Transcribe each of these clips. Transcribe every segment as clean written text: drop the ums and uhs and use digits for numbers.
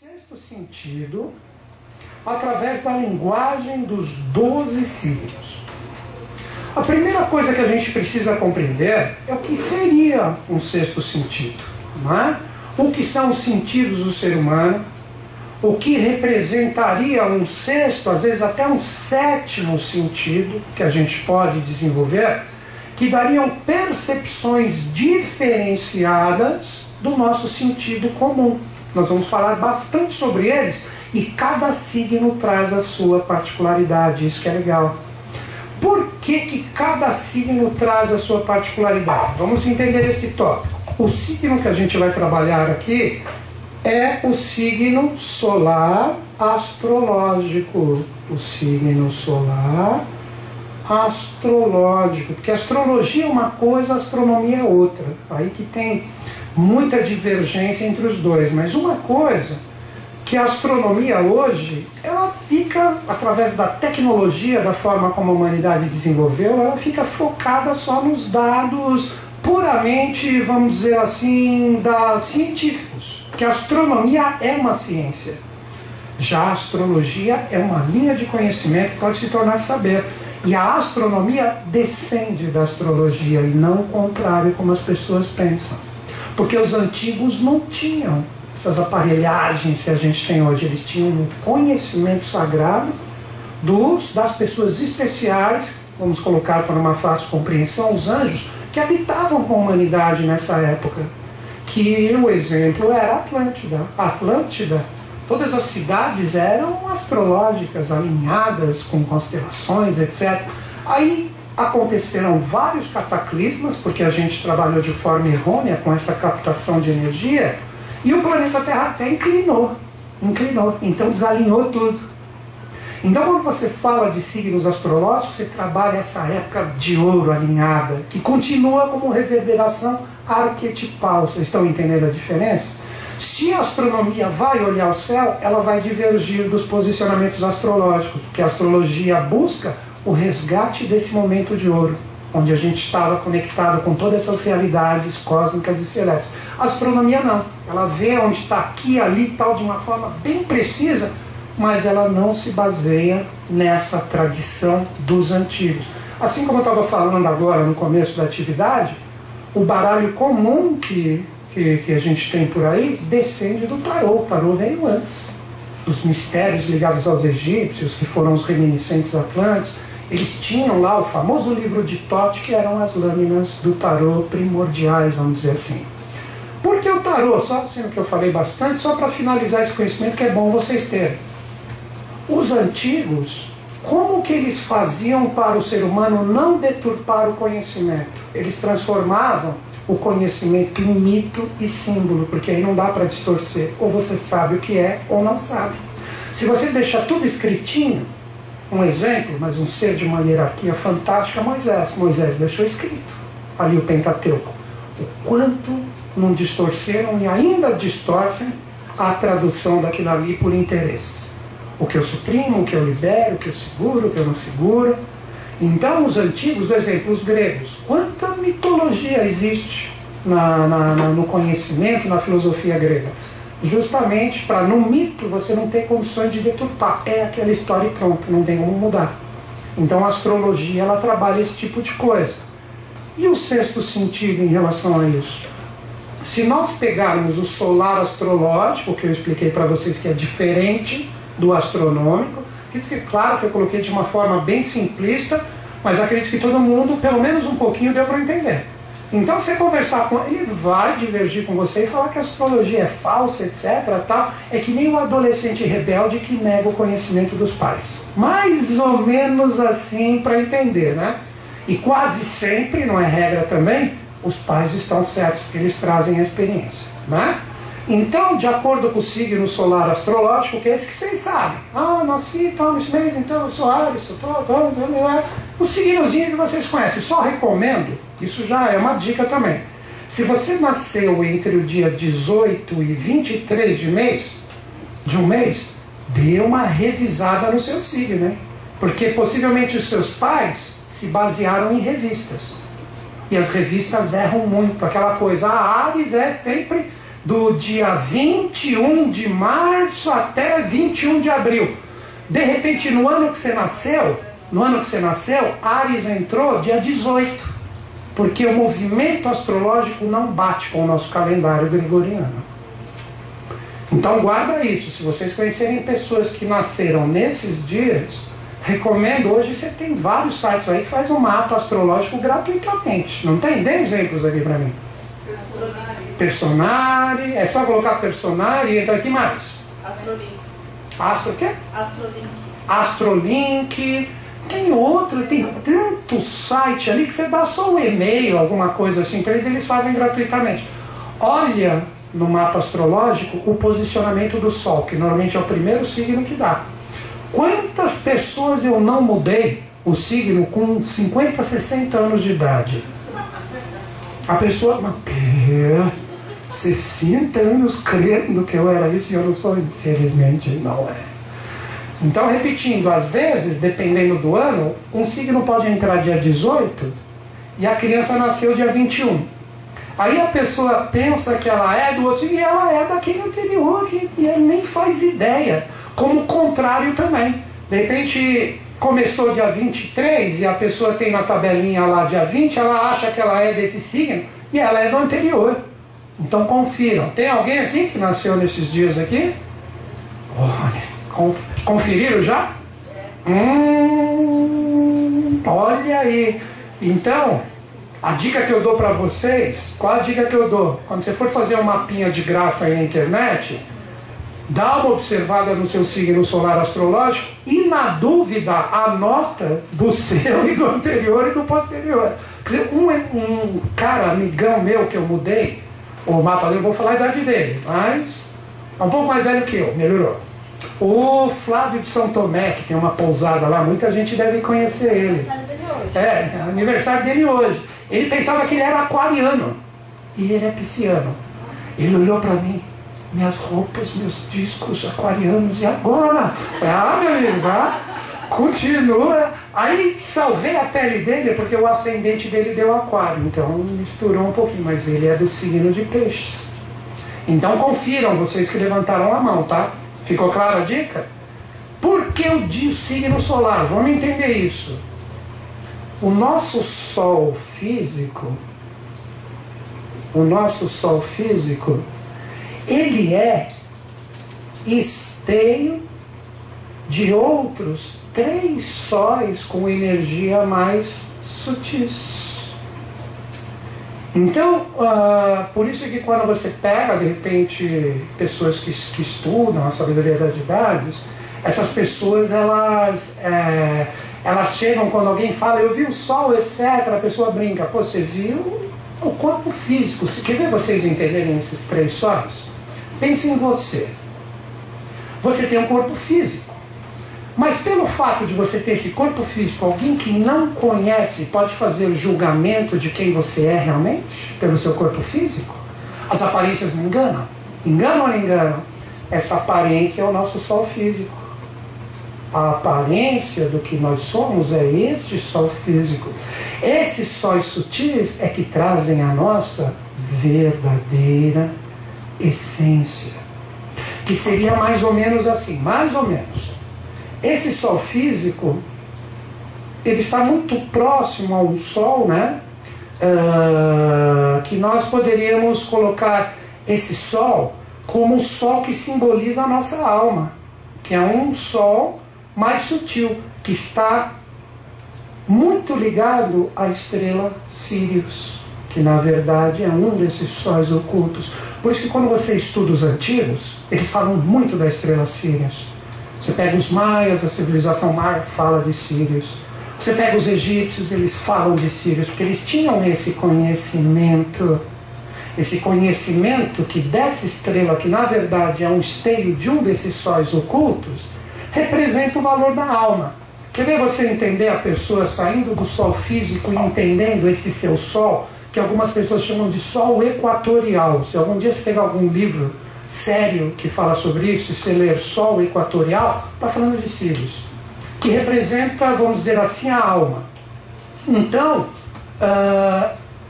Sexto sentido, através da linguagem dos 12 signos. A primeira coisa que a gente precisa compreender é o que seria um sexto sentido, não é? O que são os sentidos do ser humano, o que representaria um sexto, às vezes até um sétimo sentido que a gente pode desenvolver, que dariam percepções diferenciadas do nosso sentido comum. Nós vamos falar bastante sobre eles e cada signo traz a sua particularidade, isso que é legal. Por que cada signo traz a sua particularidade? Vamos entender esse tópico. O signo que a gente vai trabalhar aqui é o signo solar astrológico. O signo solar astrológico. Porque astrologia é uma coisa, astronomia é outra. Aí que tem muita divergência entre os dois. Mas uma coisa que a astronomia hoje, ela fica, através da tecnologia, da forma como a humanidade desenvolveu, ela fica focada só nos dados puramente, vamos dizer assim, científicos. Porque a astronomia é uma ciência. Já a astrologia é uma linha de conhecimento que pode se tornar saber. E a astronomia descende da astrologia e não o contrário, como as pessoas pensam. Porque os antigos não tinham essas aparelhagens que a gente tem hoje. Eles tinham um conhecimento sagrado das pessoas especiais, vamos colocar para uma fácil compreensão, os anjos, que habitavam com a humanidade nessa época. Que o exemplo era Atlântida. Atlântida, todas as cidades eram astrológicas, alinhadas com constelações, etc. Aí aconteceram vários cataclismas, porque a gente trabalhou de forma errônea com essa captação de energia, e o planeta Terra até inclinou, então desalinhou tudo. Então quando você fala de signos astrológicos, você trabalha essa época de ouro alinhada, que continua como reverberação arquetipal. Vocês estão entendendo a diferença? Se a astronomia vai olhar o céu, ela vai divergir dos posicionamentos astrológicos, porque a astrologia busca o resgate desse momento de ouro, onde a gente estava conectado com todas essas realidades cósmicas e celestes. A astronomia não, ela vê onde está aqui, ali e tal, de uma forma bem precisa, mas ela não se baseia nessa tradição dos antigos. Assim como eu estava falando agora no começo da atividade, o baralho comum que a gente tem por aí descende do tarô. O tarô veio antes. Os mistérios ligados aos egípcios, que foram os reminiscentes atlantes, eles tinham lá o famoso livro de Thoth, que eram as lâminas do tarô primordiais, vamos dizer assim. Por que o tarô? Só sendo que eu falei bastante, só para finalizar esse conhecimento que é bom vocês terem. Os antigos, como que eles faziam para o ser humano não deturpar o conhecimento? Eles transformavam o conhecimento em mito e símbolo, porque aí não dá para distorcer. Ou você sabe o que é, ou não sabe. Se você deixar tudo escritinho, um exemplo, mas um ser de uma hierarquia fantástica, Moisés. Moisés deixou escrito ali o Pentateuco. O quanto não distorceram e ainda distorcem a tradução daquilo ali por interesses. O que eu suprimo, o que eu libero, o que eu seguro, o que eu não seguro. Então os antigos, exemplo, os gregos, quanta mitologia existe no conhecimento, na filosofia grega? Justamente para no mito você não ter condições de deturpar. É aquela história e pronto, não tem como mudar. Então a astrologia, ela trabalha esse tipo de coisa. E o sexto sentido em relação a isso? Se nós pegarmos o solar astrológico, que eu expliquei para vocês que é diferente do astronômico, que claro que eu coloquei de uma forma bem simplista, mas acredito que todo mundo, pelo menos um pouquinho, deu para entender. Então, você conversar com ele, vai divergir com você e falar que a astrologia é falsa, etc. Tal. É que nem o adolescente rebelde que nega o conhecimento dos pais. Mais ou menos assim para entender, né? E quase sempre, não é regra também, os pais estão certos, porque eles trazem a experiência, né? Então, de acordo com o signo solar astrológico, que é esse que vocês sabem. Ah, nasci tal nesse mês, então eu sou Áries, o signozinho que vocês conhecem. Só recomendo, isso já é uma dica também. Se você nasceu entre o dia 18 e 23 de um mês, dê uma revisada no seu signo, né? Porque possivelmente os seus pais se basearam em revistas. E as revistas erram muito. Aquela coisa, a Áries é sempre do dia 21 de março até 21 de abril. De repente, no ano que você nasceu, Áries entrou dia 18, porque o movimento astrológico não bate com o nosso calendário gregoriano. Então guarda isso. Se vocês conhecerem pessoas que nasceram nesses dias, recomendo. Hoje você tem vários sites aí que faz um mapa astrológico gratuitamente. Não tem? Dê exemplos aqui para mim. Personari. É só colocar Personari e entra aqui mais. Astrolink. Astro o quê? Astrolink. Astrolink. Tem outro, tem tanto site ali que você dá só um e-mail, alguma coisa assim, para eles fazem gratuitamente. Olha no mapa astrológico o posicionamento do Sol, que normalmente é o primeiro signo que dá. Quantas pessoas eu não mudei o signo com 50, 60 anos de idade? A pessoa, mas 60 anos crendo que eu era isso e eu não sou, infelizmente não é. Então, repetindo, às vezes, dependendo do ano, um signo pode entrar dia 18 e a criança nasceu dia 21. Aí a pessoa pensa que ela é do outro signo e ela é daquele anterior e ele nem faz ideia. Como o contrário também. De repente, começou dia 23 e a pessoa tem na tabelinha lá dia 20, ela acha que ela é desse signo e ela é do anterior. Então confiram. Tem alguém aqui que nasceu nesses dias aqui? Olha, conferiram já? Olha aí. Então, a dica que eu dou para vocês, qual a dica que eu dou? Quando você for fazer um mapinha de graça aí na internet, dá uma observada no seu signo solar astrológico e, na dúvida, anota do seu e do anterior e do posterior. Um cara, amigão meu que eu mudei, o mapa dele, eu vou falar a idade dele, mas é um pouco mais velho que eu, melhorou. O Flávio de São Tomé, que tem uma pousada lá, muita gente deve conhecer ele. É aniversário dele hoje. Ele pensava que ele era aquariano e ele é pisciano. Ele olhou para mim, minhas roupas, meus discos aquarianos, e agora? Meu amigo, vá, continua. Aí salvei a pele dele porque o ascendente dele deu aquário, então misturou um pouquinho, mas ele é do signo de peixes. Então confiram, vocês que levantaram a mão, tá? Ficou clara a dica? Por que o signo solar? Vamos entender isso. O nosso Sol físico, ele é esteio de outros 3 sóis com energia mais sutis. Então, por isso que quando você pega, de repente, pessoas que estudam a sabedoria das idades, essas pessoas, elas chegam quando alguém fala, eu vi o sol, etc., a pessoa brinca, pô, você viu o corpo físico. Quer ver vocês entenderem esses 3 sóis? Pense em você. Você tem um corpo físico. Mas pelo fato de você ter esse corpo físico, alguém que não conhece pode fazer o julgamento de quem você é realmente, pelo seu corpo físico? As aparências não enganam? Enganam ou não enganam? Essa aparência é o nosso sol físico. A aparência do que nós somos é este sol físico. Esses sóis sutis é que trazem a nossa verdadeira essência. Que seria mais ou menos assim, mais ou menos. Esse sol físico, ele está muito próximo ao sol, né? Que nós poderíamos colocar esse sol como um sol que simboliza a nossa alma, que é um sol mais sutil, que está muito ligado à estrela Sírius, que na verdade é um desses sóis ocultos. Por isso que quando você estuda os antigos, eles falam muito da estrela Sírius. Você pega os maias, a civilização maia fala de Sírius. Você pega os egípcios, eles falam de Sírius, porque eles tinham esse conhecimento que dessa estrela, que na verdade é um esteio de um desses sóis ocultos, representa o valor da alma. Quer ver você entender a pessoa saindo do sol físico e entendendo esse seu sol, que algumas pessoas chamam de sol equatorial. Se algum dia você pegar algum livro sério que fala sobre isso, e você ler sol equatorial, está falando de Sírius, que representa, vamos dizer assim, a alma. Então,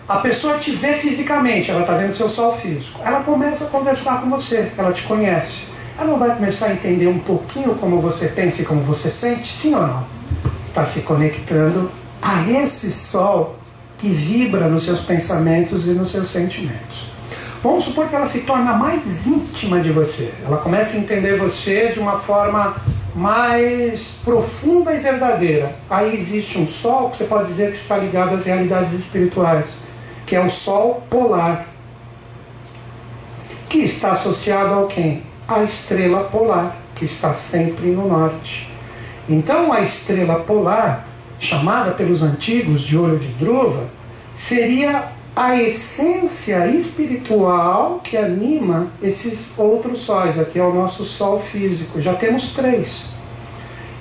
a pessoa te vê fisicamente, ela está vendo seu sol físico. Ela começa a conversar com você, ela te conhece. Ela não vai começar a entender um pouquinho como você pensa e como você sente? Sim ou não? Está se conectando a esse sol que vibra nos seus pensamentos e nos seus sentimentos. Vamos supor que ela se torna mais íntima de você. Ela começa a entender você de uma forma mais profunda e verdadeira. Aí existe um sol que você pode dizer que está ligado às realidades espirituais, que é o sol polar, que está associado ao quem? A estrela polar, que está sempre no norte. Então a estrela polar, chamada pelos antigos de olho de Dhruva, seria a essência espiritual que anima esses outros sóis. Aqui é o nosso sol físico. Já temos 3.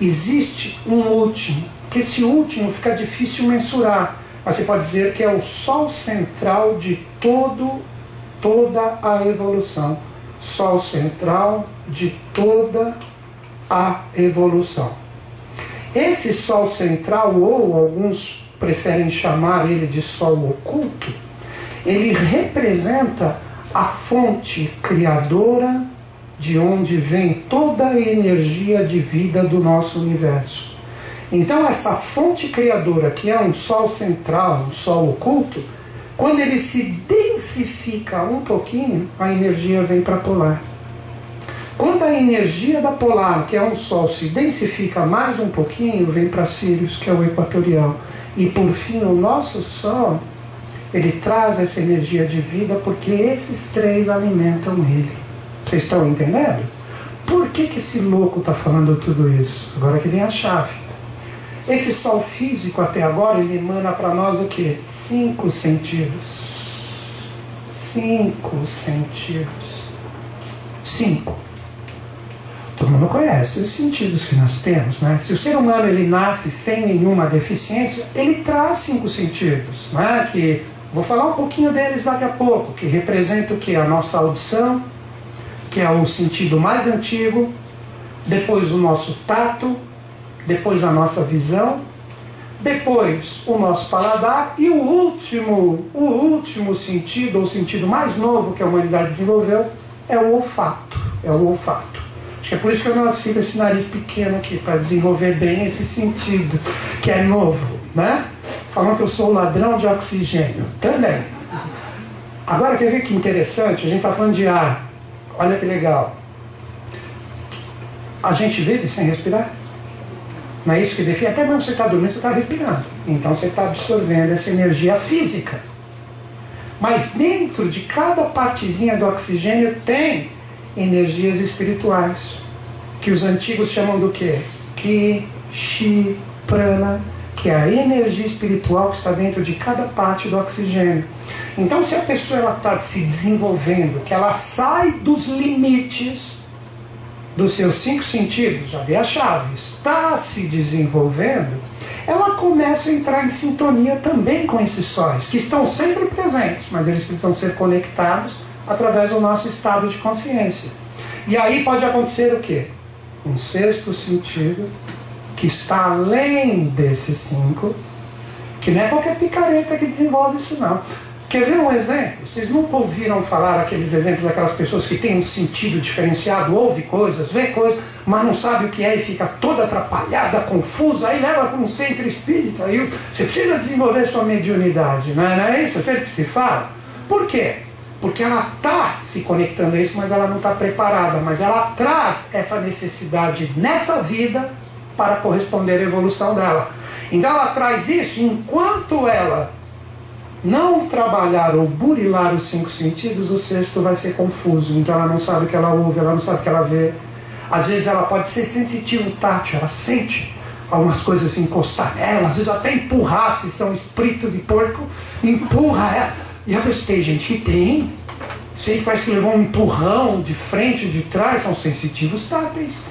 Existe um último, que esse último fica difícil mensurar, mas você pode dizer que é o sol central de toda a evolução. Sol central de toda a evolução. Esse sol central, ou alguns preferem chamar ele de sol oculto, ele representa a fonte criadora de onde vem toda a energia de vida do nosso universo. Então essa fonte criadora, que é um sol central, um sol oculto, quando ele se densifica um pouquinho, a energia vem para a polar. Quando a energia da polar, que é um sol, se densifica mais um pouquinho, vem para Sirius, que é o equatorial. E por fim, o nosso Sol, ele traz essa energia de vida porque esses 3 alimentam ele. Vocês estão entendendo? Por que esse louco está falando tudo isso? Agora que vem a chave. Esse Sol físico até agora, ele emana para nós o quê? 5 sentidos. 5 sentidos. 5. Todo mundo conhece os sentidos que nós temos, né? Se o ser humano ele nasce sem nenhuma deficiência, ele traz 5 sentidos, né? Que vou falar um pouquinho deles daqui a pouco, que representa o que? A nossa audição, que é o sentido mais antigo, depois o nosso tato, depois a nossa visão, depois o nosso paladar e o último sentido, ou o sentido mais novo que a humanidade desenvolveu, é o olfato. É o olfato. Acho que é por isso que eu nasci com esse nariz pequeno aqui, para desenvolver bem esse sentido, que é novo, né? Falando que eu sou ladrão de oxigênio. Também. Agora, quer ver que interessante? A gente está falando de ar. Olha que legal. A gente vive sem respirar? Não é isso que define? Até mesmo você está dormindo, você está respirando. Então você está absorvendo essa energia física. Mas dentro de cada partezinha do oxigênio tem energias espirituais, que os antigos chamam do quê? Ki, Chi, Prana, que é a energia espiritual que está dentro de cada parte do oxigênio. Então, se a pessoa está se desenvolvendo, que ela sai dos limites dos seus 5 sentidos, já dei a chave, está se desenvolvendo, ela começa a entrar em sintonia também com esses sóis, que estão sempre presentes, mas eles precisam ser conectados através do nosso estado de consciência. E aí pode acontecer o quê? Um 6º sentido, que está além desses 5, que não é qualquer picareta que desenvolve isso não. Quer ver um exemplo? Vocês nunca ouviram falar aqueles exemplos daquelas pessoas que têm um sentido diferenciado, ouve coisas, vê coisas, mas não sabe o que é e fica toda atrapalhada, confusa, aí leva para um centro espírita, aí você precisa desenvolver sua mediunidade, não é isso? Sempre se fala. Por quê? Porque ela está se conectando a isso, mas ela não está preparada, mas ela traz essa necessidade nessa vida para corresponder à evolução dela. Então ela traz isso enquanto ela não trabalhar ou burilar os 5 sentidos, o 6º vai ser confuso. Então ela não sabe o que ela ouve, ela não sabe o que ela vê. Às vezes ela pode ser sensitivo tátil, ela sente algumas coisas assim, encostar nela, às vezes até empurrar, se são espírito de porco, empurra ela. E às vezes tem gente que tem, sei, parece que levou um empurrão de frente, de trás, são sensitivos táteis.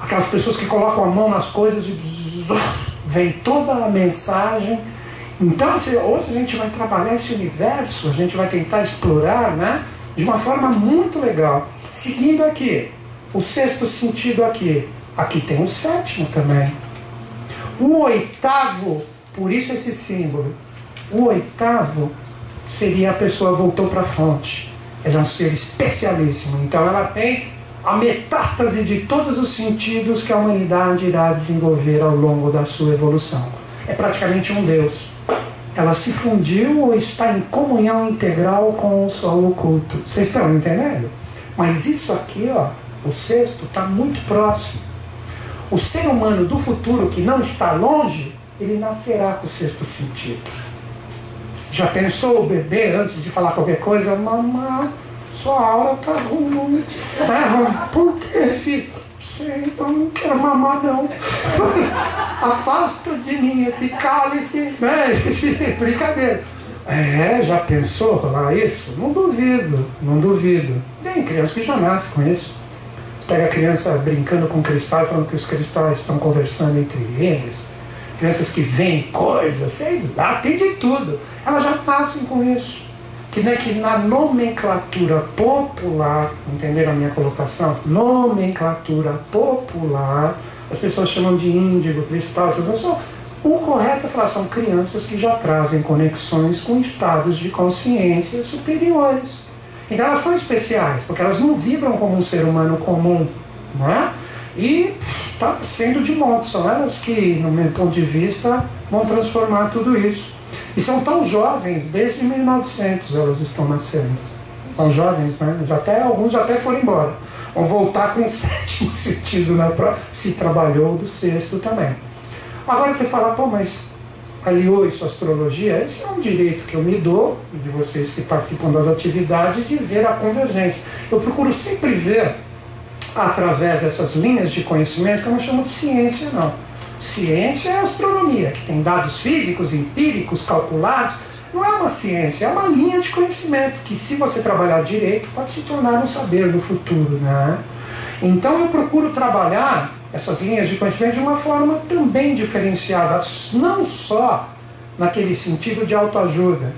Aquelas pessoas que colocam a mão nas coisas e vem toda a mensagem. Então, hoje a gente vai trabalhar esse universo, a gente vai tentar explorar, né, de uma forma muito legal. Seguindo aqui, o 6º sentido aqui. Aqui tem o 7º também. O 8º, por isso esse símbolo. O 8º seria a pessoa voltou para a fonte. Ela é um ser especialíssimo. Então ela tem a metástase de todos os sentidos que a humanidade irá desenvolver ao longo da sua evolução. É praticamente um Deus. Ela se fundiu ou está em comunhão integral com o sol oculto. Vocês estão entendendo? Mas isso aqui, ó, o sexto, está muito próximo. O ser humano do futuro que não está longe, ele nascerá com o sexto sentido. Já pensou o bebê antes de falar qualquer coisa? Mamãe, sua aura está ruim. Por que, filho? Sei, eu não quero mamar, não. Afasta de mim esse cálice, né? Brincadeira. Já pensou falar isso? Não duvido, não duvido. Tem criança que já nasce com isso. Você pega a criança brincando com cristal, falando que os cristais estão conversando entre eles. Crianças que veem coisas, sei lá, tem de tudo. Elas já nascem com isso. Que nem que na nomenclatura popular, entenderam a minha colocação? Nomenclatura popular, as pessoas chamam de índigo, cristal, o correto é falar, são crianças que já trazem conexões com estados de consciência superiores. Então elas são especiais, porque elas não vibram como um ser humano comum, não é? E está sendo de monte, são elas que, no meu ponto de vista, vão transformar tudo isso. E são tão jovens, desde 1900 elas estão nascendo. São jovens, né? Alguns já até foram embora. Vão voltar com o sétimo sentido na prova, se trabalhou do sexto também. Agora você fala, pô, mas aliou isso à astrologia? Esse é um direito que eu me dou, de vocês que participam das atividades, de ver a convergência. Eu procuro sempre ver, através dessas linhas de conhecimento, que eu não chamo de ciência, não. Ciência é astronomia, que tem dados físicos, empíricos, calculados. Não é uma ciência, é uma linha de conhecimento, que se você trabalhar direito, pode se tornar um saber no futuro, né? Então eu procuro trabalhar essas linhas de conhecimento de uma forma também diferenciada, não só naquele sentido de autoajuda.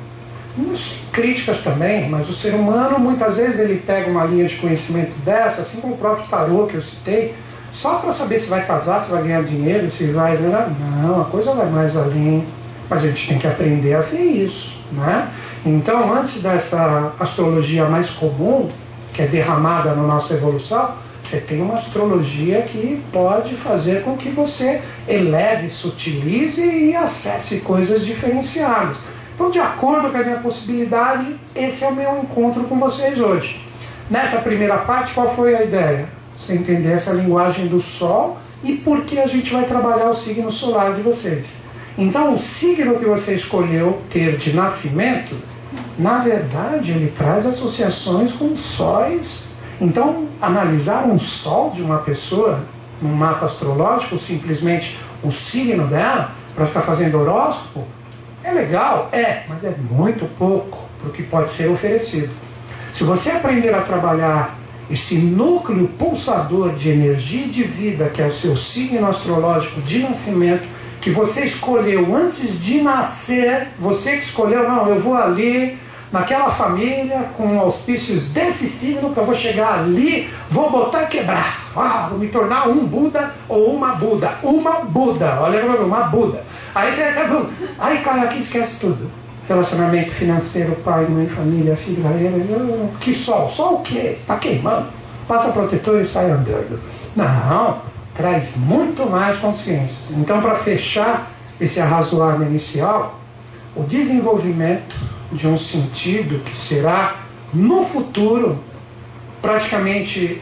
Críticas também, mas o ser humano muitas vezes ele pega uma linha de conhecimento dessa, assim como o próprio tarô que eu citei, só para saber se vai casar, se vai ganhar dinheiro, se vai... Não, a coisa vai mais além. Mas a gente tem que aprender a ver isso, né? Então, antes dessa astrologia mais comum, que é derramada na nossa evolução, você tem uma astrologia que pode fazer com que você eleve, sutilize e acesse coisas diferenciadas. Então, de acordo com a minha possibilidade, esse é o meu encontro com vocês hoje. Nessa primeira parte, qual foi a ideia? Você entender essa linguagem do Sol e por que a gente vai trabalhar o signo solar de vocês. Então, o signo que você escolheu ter de nascimento, na verdade, ele traz associações com sóis. Então, analisar um Sol de uma pessoa num mapa astrológico, simplesmente o signo dela, para ficar fazendo horóscopo, é legal, mas é muito pouco para o que pode ser oferecido. Se você aprender a trabalhar esse núcleo pulsador de energia e de vida, que é o seu signo astrológico de nascimento, que você escolheu antes de nascer, você que escolheu, não, eu vou ali, naquela família, com auspícios desse signo, que eu vou chegar ali, vou botar e quebrar, vou me tornar um Buda ou uma Buda, olha, uma Buda. Aí você cai aqui e esquece tudo. Relacionamento financeiro, pai, mãe, família, filho, que sol o quê? Está queimando. Passa protetor e sai andando. Não, traz muito mais consciência. Então, para fechar esse arrazoado inicial, o desenvolvimento de um sentido que será, no futuro, praticamente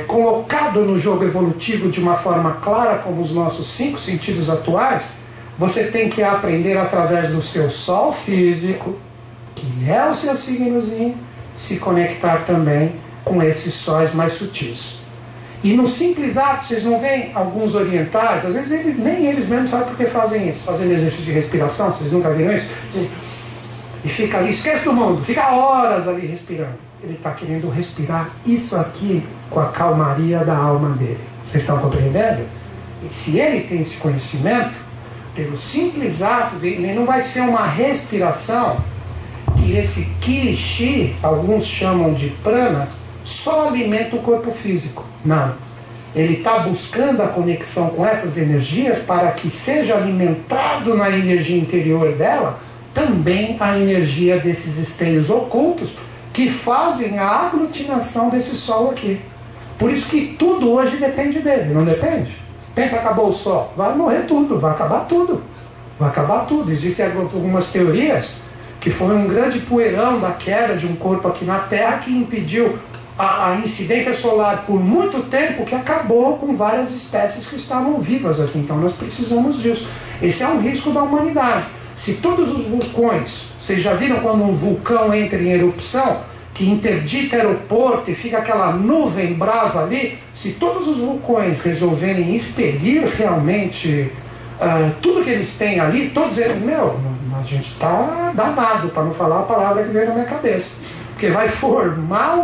colocado no jogo evolutivo de uma forma clara, como os nossos 5 sentidos atuais, você tem que aprender através do seu Sol físico, que é o seu signozinho, se conectar também com esses sóis mais sutis. E no simples ato, vocês não veem alguns orientais, às vezes nem eles mesmos sabem por que fazem isso, fazendo exercício de respiração, vocês nunca viram isso? E fica ali, esquece do mundo, fica horas ali respirando. Ele está querendo respirar isso aqui com a calmaria da alma dele. Vocês estão compreendendo? E se ele tem esse conhecimento, pelo simples ato, ele não vai ser uma respiração que esse Ki, Chi, alguns chamam de prana, só alimenta o corpo físico. Não. Ele está buscando a conexão com essas energias para que seja alimentado na energia interior dela também a energia desses esteios ocultos que fazem a aglutinação desse Sol aqui. Por isso que tudo hoje depende dele, não depende? Pensa, acabou o Sol, vai morrer tudo, vai acabar tudo. Vai acabar tudo. Existem algumas teorias que foi um grande poeirão da queda de um corpo aqui na Terra que impediu a incidência solar por muito tempo, que acabou com várias espécies que estavam vivas aqui. Então nós precisamos disso. Esse é um risco da humanidade. Se todos os vulcões, vocês já viram quando um vulcão entra em erupção, que interdita aeroporto e fica aquela nuvem brava ali, se todos os vulcões resolverem expelir realmente tudo que eles têm ali, todos eles, a gente está danado, para não falar a palavra que veio na minha cabeça, porque vai formar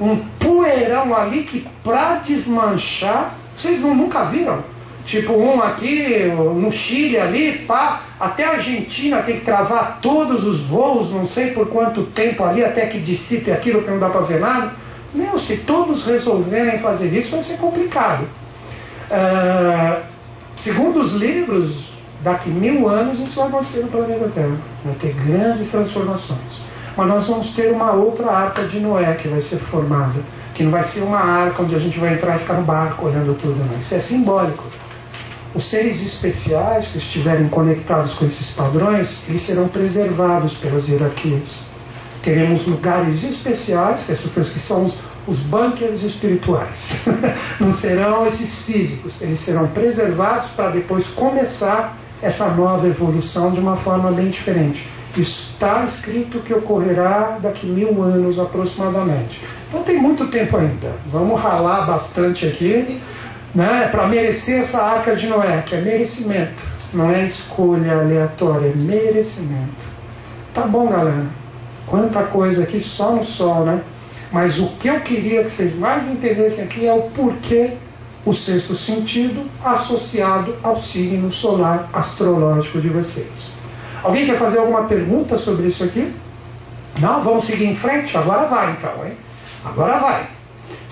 um poeirão ali que, para desmanchar, vocês nunca viram? Tipo um aqui no Chile ali, pá, até a Argentina tem que travar todos os voos, não sei por quanto tempo ali, até que dissipe aquilo que não dá para ver nada. Se todos resolverem fazer isso, vai ser complicado. Segundo os livros, daqui 1000 anos isso vai acontecer no planeta Terra. Vai ter grandes transformações. Mas nós vamos ter uma outra arca de Noé que vai ser formada, que não vai ser uma arca onde a gente vai entrar e ficar no barco olhando tudo, não. Isso é simbólico. Os seres especiais que estiverem conectados com esses padrões, eles serão preservados pelas hierarquias. Teremos lugares especiais, que são os bunkers espirituais. Não serão esses físicos, eles serão preservados para depois começar essa nova evolução de uma forma bem diferente. Está escrito que ocorrerá daqui 1000 anos aproximadamente. Então tem muito tempo ainda. Vamos ralar bastante aqui, né, para merecer essa arca de Noé, que é merecimento. Não é escolha aleatória, é merecimento. Tá bom, galera? Quanta coisa aqui só no sol, né? Mas o que eu queria que vocês mais entendessem aqui é o porquê o sexto sentido associado ao signo solar astrológico de vocês. Alguém quer fazer alguma pergunta sobre isso aqui? Não? Vamos seguir em frente? Agora vai então, hein? Agora vai.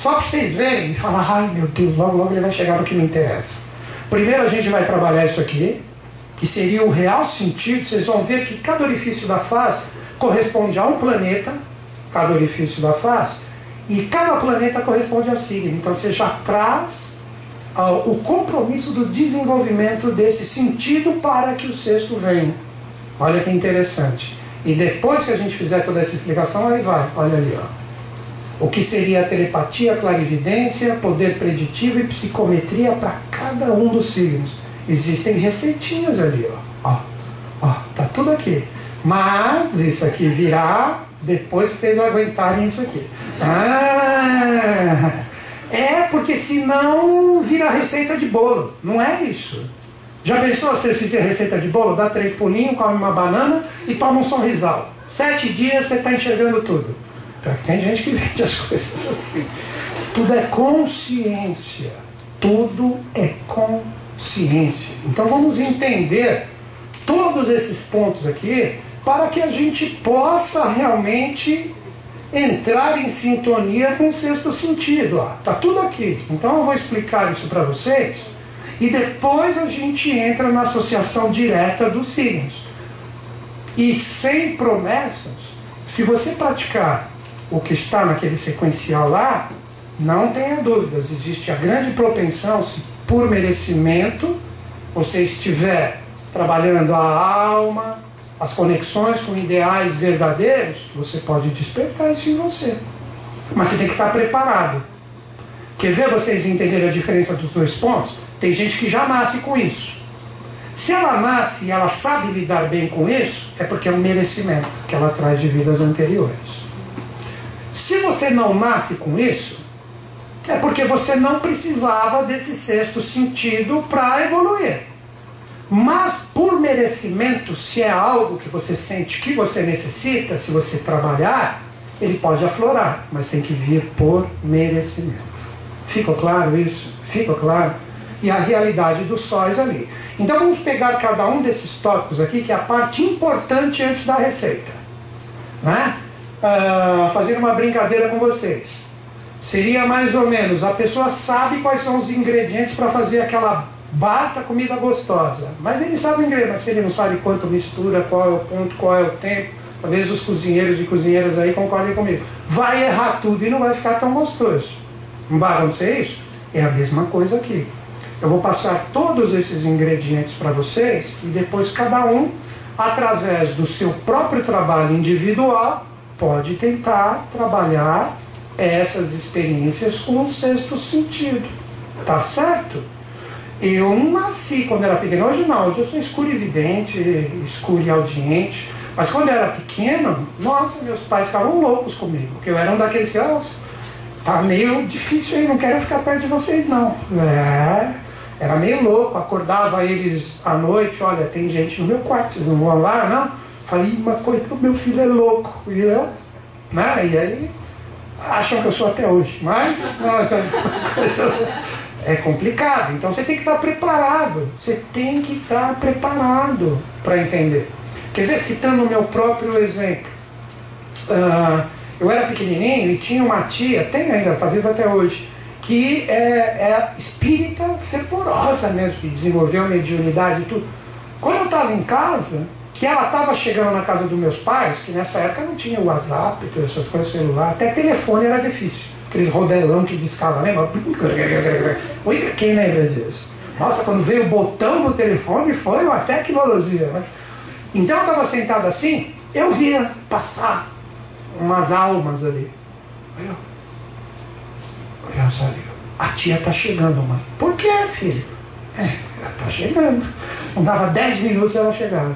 Só para vocês verem e falar, ai meu Deus, logo logo ele vai chegar no que me interessa. Primeiro a gente vai trabalhar isso aqui, que seria o real sentido. Vocês vão ver que cada orifício da face corresponde a um planeta, cada orifício da face, e cada planeta corresponde a signo. Então você já traz o compromisso do desenvolvimento desse sentido para que o sexto venha. Olha que interessante. E depois que a gente fizer toda essa explicação, aí vai, olha ali, ó. O que seria a telepatia, clarividência, poder preditivo e psicometria para cada um dos signos. Existem receitinhas ali, ó. Tá tudo aqui. Mas isso aqui virá depois que vocês aguentarem isso aqui. Porque senão vira receita de bolo. Não é isso. Já pensou você assistir a receita de bolo? Dá 3 pulinhos, come uma banana e toma um sorrisal. 7 dias você está enxergando tudo. Tem gente que vende as coisas assim. Tudo é consciência. Tudo é consciência. Então vamos entender todos esses pontos aqui para que a gente possa realmente entrar em sintonia com o sexto sentido. Está tudo aqui. Então eu vou explicar isso para vocês e depois a gente entra na associação direta dos signos. E sem promessas, se você praticar o que está naquele sequencial lá, não tenha dúvidas, existe a grande propensão, se por merecimento você estiver trabalhando a alma, as conexões com ideais verdadeiros, você pode despertar isso em você. Mas você tem que estar preparado. Quer ver vocês entenderem a diferença dos dois pontos? Tem gente que já nasce com isso. Se ela nasce e ela sabe lidar bem com isso, é porque é um merecimento que ela traz de vidas anteriores. Se você não nasce com isso, é porque você não precisava desse sexto sentido para evoluir. Mas por merecimento, se é algo que você sente que você necessita, se você trabalhar, ele pode aflorar, mas tem que vir por merecimento. Ficou claro isso? Ficou claro? E a realidade dos sóis ali. Então vamos pegar cada um desses tópicos aqui, que é a parte importante antes da receita, né? Fazer uma brincadeira com vocês. Seria mais ou menos, a pessoa sabe quais são os ingredientes para fazer aquela bata comida gostosa. Mas ele sabe o ingrediente, mas se ele não sabe quanto mistura, qual é o ponto, qual é o tempo, talvez os cozinheiros e cozinheiras aí concordem comigo. Vai errar tudo e não vai ficar tão gostoso. Não vai acontecer isso? É a mesma coisa aqui. Eu vou passar todos esses ingredientes para vocês e depois cada um, através do seu próprio trabalho individual, pode tentar trabalhar essas experiências com o sexto sentido. Tá certo? Eu não nasci quando era pequeno. Hoje não, hoje eu sou escuro-evidente, escuro-audiente. Mas quando eu era pequeno, nossa, meus pais ficavam loucos comigo. Porque eu era um daqueles que, tá meio difícil aí, não quero ficar perto de vocês não. Era meio louco, acordava eles à noite, olha, tem gente no meu quarto, vocês não vão lá, não? Falei, mas coitado, meu filho é louco. E eu, né? E aí, acham que eu sou até hoje, mas é complicado. Então você tem que estar preparado, você tem que estar preparado para entender. Quer ver, citando o meu próprio exemplo, eu era pequenininho e tinha uma tia, tem ainda, está viva até hoje, que é espírita fervorosa mesmo, que desenvolveu mediunidade e tudo. Quando eu estava em casa, que ela estava chegando na casa dos meus pais, que nessa época não tinha WhatsApp, essas coisas, celular, até telefone era difícil. Aqueles rodelão que discava, lembra? Quem lembra disso? Nossa, quando veio o botão do telefone foi uma tecnologia, né? Então eu estava sentado assim, eu via passar umas almas ali. Eu sabia, a tia está chegando, mãe. Por quê, filho? Ela está chegando. Não dava 10 minutos ela chegava.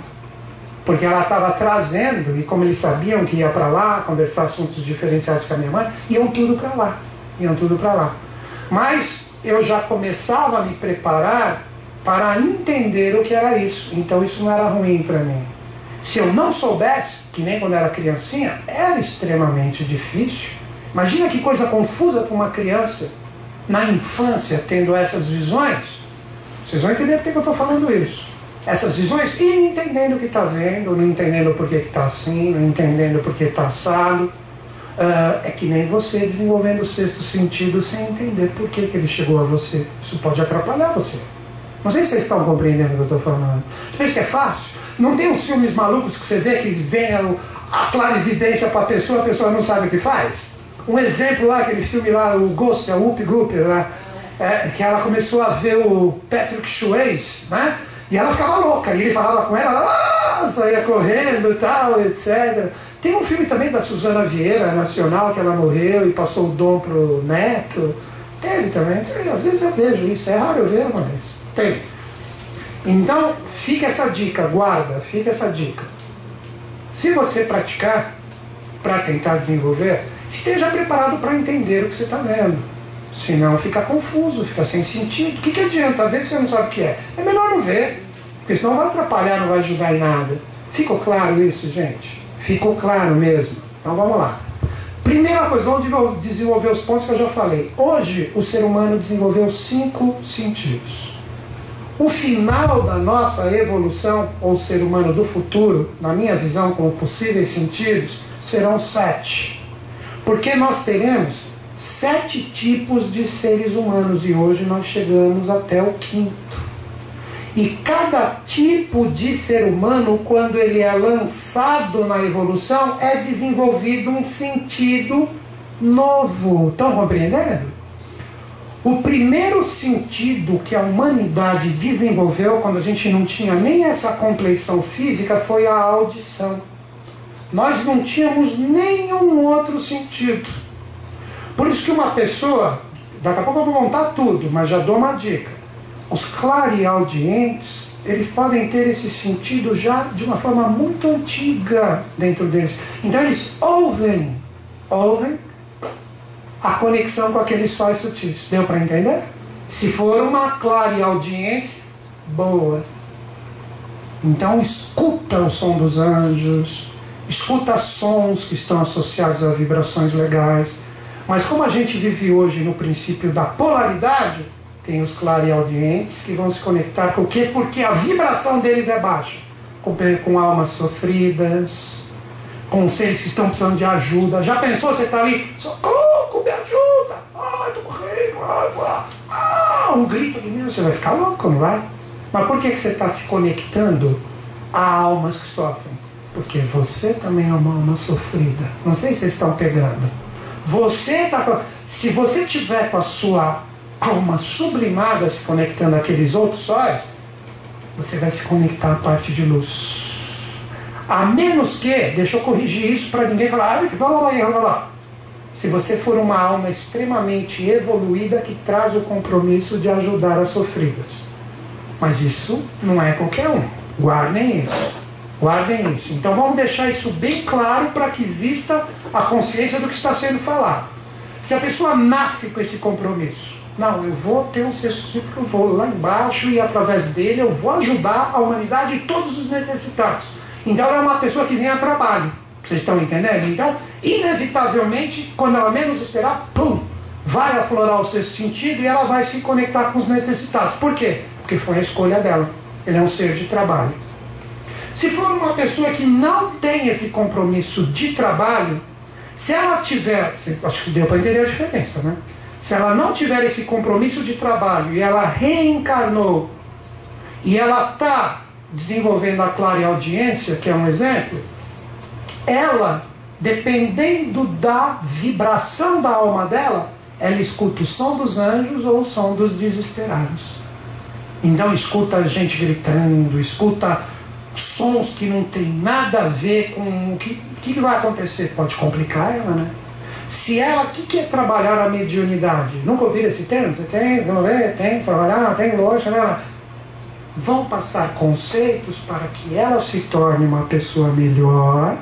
Porque ela estava trazendo, e como eles sabiam que ia para lá, conversar assuntos diferenciados com a minha mãe, iam tudo para lá. Iam tudo para lá. Mas eu já começava a me preparar para entender o que era isso. Então isso não era ruim para mim. Se eu não soubesse, que nem quando era criancinha, era extremamente difícil. Imagina que coisa confusa para uma criança na infância tendo essas visões. Vocês vão entender por que eu estou falando isso. Essas visões e não entendendo o que está vendo, não entendendo por que está assim, não entendendo por que está assado. É que nem você desenvolvendo o sexto sentido sem entender por que ele chegou a você. Isso pode atrapalhar você. Não sei se vocês estão compreendendo o que eu estou falando. Você pensa que é fácil? Não tem uns filmes malucos que você vê que vem a clarividência para a pessoa não sabe o que faz? Um exemplo lá, aquele filme lá, o Ghost, a Whoopi Goldberg lá, que ela começou a ver o Patrick Swayze, né? E ela ficava louca, e ele falava com ela saía correndo e tal, etc. Tem um filme também da Suzana Vieira, nacional, que ela morreu e passou o dom pro neto. Teve também, às vezes eu vejo isso, é raro eu ver, mas tem. Então, fica essa dica, guarda, fica essa dica. Se você praticar, para tentar desenvolver, esteja preparado para entender o que você está vendo. Senão fica confuso, fica sem sentido. O que adianta ver se você não sabe o que é? É melhor não ver, porque senão vai atrapalhar, não vai ajudar em nada. Ficou claro isso, gente? Ficou claro mesmo? Então vamos lá. Primeira coisa, vamos desenvolver os pontos que eu já falei. Hoje o ser humano desenvolveu 5 sentidos. O final da nossa evolução, ou ser humano do futuro, na minha visão, com possíveis sentidos, serão 7. Porque nós teremos 7 tipos de seres humanos e hoje nós chegamos até o 5º. E cada tipo de ser humano, quando ele é lançado na evolução, é desenvolvido um sentido novo. Estão compreendendo? O primeiro sentido que a humanidade desenvolveu, quando a gente não tinha nem essa compleição física, foi a audição. Nós não tínhamos nenhum outro sentido. Por isso que uma pessoa, daqui a pouco eu vou montar tudo, mas já dou uma dica. Os clareaudientes, eles podem ter esse sentido já de uma forma muito antiga dentro deles. Então eles ouvem a conexão com aqueles sóis sutis. Deu para entender? Se for uma clareaudiência, boa. Então escuta o som dos anjos, escuta sons que estão associados a vibrações legais. Mas como a gente vive hoje no princípio da polaridade, tem os clareaudientes que vão se conectar com o quê? Porque a vibração deles é baixa. Com almas sofridas, com seres que estão precisando de ajuda. Já pensou, você está ali, socorro, me ajuda, ai, estou morrendo, um grito de mim, você vai ficar louco, não vai? Mas por que você está se conectando a almas que sofrem? Porque você também é uma alma sofrida. Não sei se vocês estão pegando. Se você tiver com a sua alma sublimada se conectando àqueles outros sóis, você vai se conectar à parte de luz. A menos que, deixa eu corrigir isso para ninguém falar, se você for uma alma extremamente evoluída que traz o compromisso de ajudar as sofridas. Mas isso não é qualquer um. Guardem isso. Guardem isso. Então vamos deixar isso bem claro para que exista a consciência do que está sendo falado. Se a pessoa nasce com esse compromisso, não, eu vou ter um sexto ciclo, eu vou lá embaixo e através dele eu vou ajudar a humanidade e todos os necessitados. Então ela é uma pessoa que vem a trabalho. Vocês estão entendendo? Então, inevitavelmente, quando ela menos esperar, pum, vai aflorar o sexto sentido e ela vai se conectar com os necessitados. Por quê? Porque foi a escolha dela. Ele é um ser de trabalho. Se for uma pessoa que não tem esse compromisso de trabalho, se ela tiver, acho que deu para entender a diferença, né? Se ela não tiver esse compromisso de trabalho e ela reencarnou e ela está desenvolvendo a clareaudiência, que é um exemplo, ela, dependendo da vibração da alma dela, ela escuta o som dos anjos ou o som dos desesperados. Então escuta gente gritando, escuta sons que não tem nada a ver com o que vai acontecer. Pode complicar ela, né? Se ela, o que é trabalhar a mediunidade? Nunca ouviram esse termo? Você tem, vamos ver, tem, trabalhar, tem, lógica, né? Vão passar conceitos para que ela se torne uma pessoa melhor,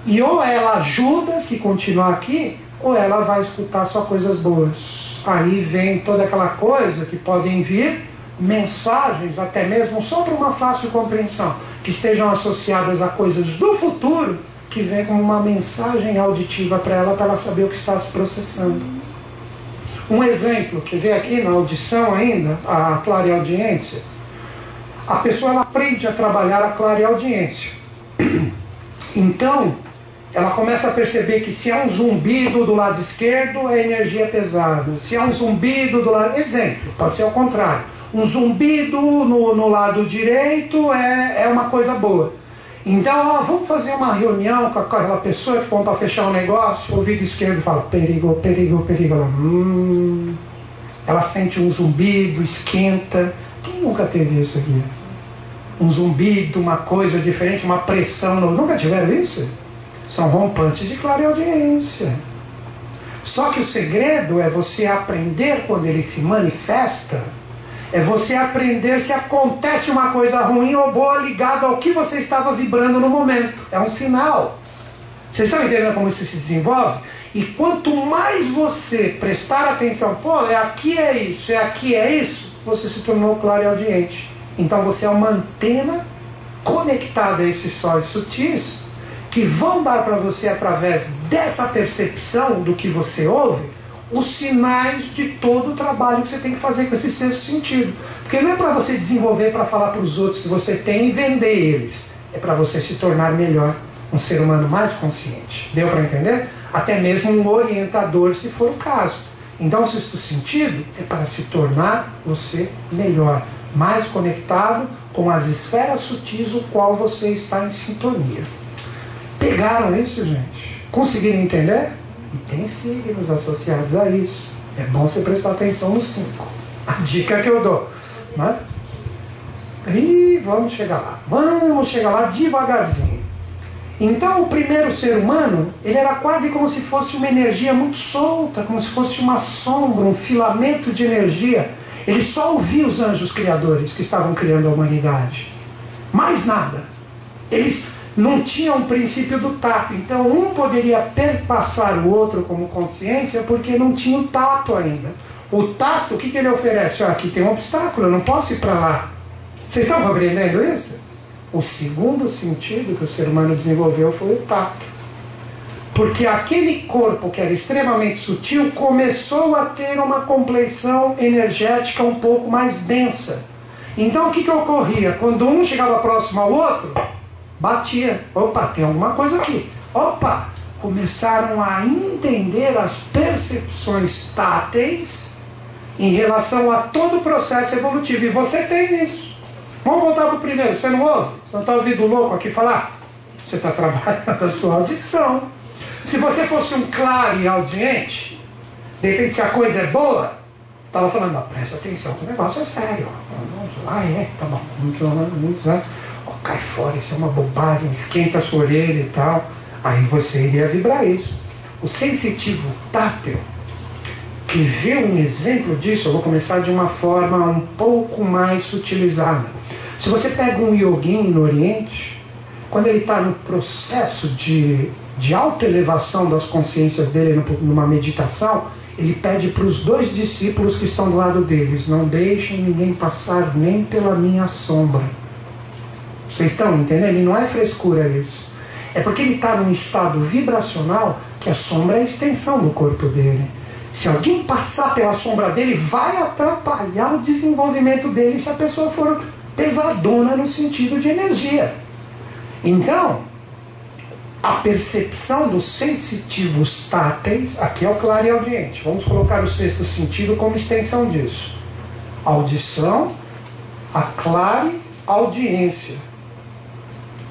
e ou ela ajuda se continuar aqui, ou ela vai escutar só coisas boas. Aí vem toda aquela coisa que podem vir mensagens, até mesmo só para uma fácil compreensão, que estejam associadas a coisas do futuro, que vem como uma mensagem auditiva para ela saber o que está se processando. Um exemplo que vem aqui na audição ainda, a clareaudiência. A pessoa ela aprende a trabalhar a clareaudiência. Então, ela começa a perceber que se há um zumbido do lado esquerdo, é energia pesada. Se há um zumbido do lado... Exemplo, pode ser ao contrário. Um zumbido no lado direito é uma coisa boa. Então, vamos fazer uma reunião com aquela pessoa que for para fechar um negócio, o ouvido esquerdo fala, perigo, perigo, perigo. Ela sente um zumbido, esquenta. Quem nunca teve isso aqui? Um zumbido, uma coisa diferente, uma pressão. Nunca tiveram isso? São rompantes de clareaudiência. Só que o segredo é você aprender quando ele se manifesta. É você aprender se acontece uma coisa ruim ou boa ligado ao que você estava vibrando no momento. É um sinal. Vocês estão entendendo como isso se desenvolve? E quanto mais você prestar atenção, pô, aqui é isso, aqui é isso, você se tornou clareaudiente. Então você é uma antena conectada a esses sóis sutis que vão dar para você, através dessa percepção do que você ouve, os sinais de todo o trabalho que você tem que fazer com esse sexto sentido. Porque não é para você desenvolver para falar para os outros que você tem e vender eles. É para você se tornar melhor, um ser humano mais consciente. Deu para entender? Até mesmo um orientador, se for o caso. Então o sexto sentido é para se tornar você melhor, mais conectado com as esferas sutis, o qual você está em sintonia. Pegaram isso, gente? Conseguiram entender? E tem signos associados a isso. É bom você prestar atenção nos 5. A dica que eu dou. Né? E vamos chegar lá. Vamos chegar lá devagarzinho. Então o primeiro ser humano, ele era quase como se fosse uma energia muito solta, como se fosse uma sombra, um filamento de energia. Ele só ouvia os anjos criadores que estavam criando a humanidade. Mais nada. Eles não tinham um princípio do tato. Então um poderia perpassar o outro como consciência porque não tinha o tato ainda. O tato, o que ele oferece? Aqui tem um obstáculo, eu não posso ir para lá. Vocês estão compreendendo isso? O segundo sentido que o ser humano desenvolveu foi o tato. Porque aquele corpo que era extremamente sutil começou a ter uma compleição energética um pouco mais densa. Então o que ocorria? Quando um chegava próximo ao outro, batia. Opa, tem alguma coisa aqui. Opa, começaram a entender as percepções táteis em relação a todo o processo evolutivo. E você tem isso. Vamos voltar para o primeiro. Você não ouve? Você não está ouvindo o louco aqui falar? Você está trabalhando a sua audição. Se você fosse um clareaudiente, de repente, se a coisa é boa, estava falando, não, presta atenção, o negócio é sério. Ah, é? Tá bom. Vamos usar. Oh, cai fora, isso é uma bobagem, esquenta a sua orelha e tal. Aí você iria vibrar isso. O sensitivo tátil, que vê um exemplo disso, eu vou começar de uma forma um pouco mais sutilizada. Se você pega um yogin no Oriente, quando ele está no processo de autoelevação das consciências dele numa meditação, ele pede para os 2 discípulos que estão do lado deles, não deixem ninguém passar nem pela minha sombra. Vocês estão entendendo? E não é frescura isso. É porque ele está num estado vibracional que a sombra é a extensão do corpo dele. Se alguém passar pela sombra dele, vai atrapalhar o desenvolvimento dele se a pessoa for pesadona no sentido de energia. Então, a percepção dos sensitivos táteis, aqui é o clareaudiente. Vamos colocar o 6º sentido como extensão disso. Audição, a clareaudiência.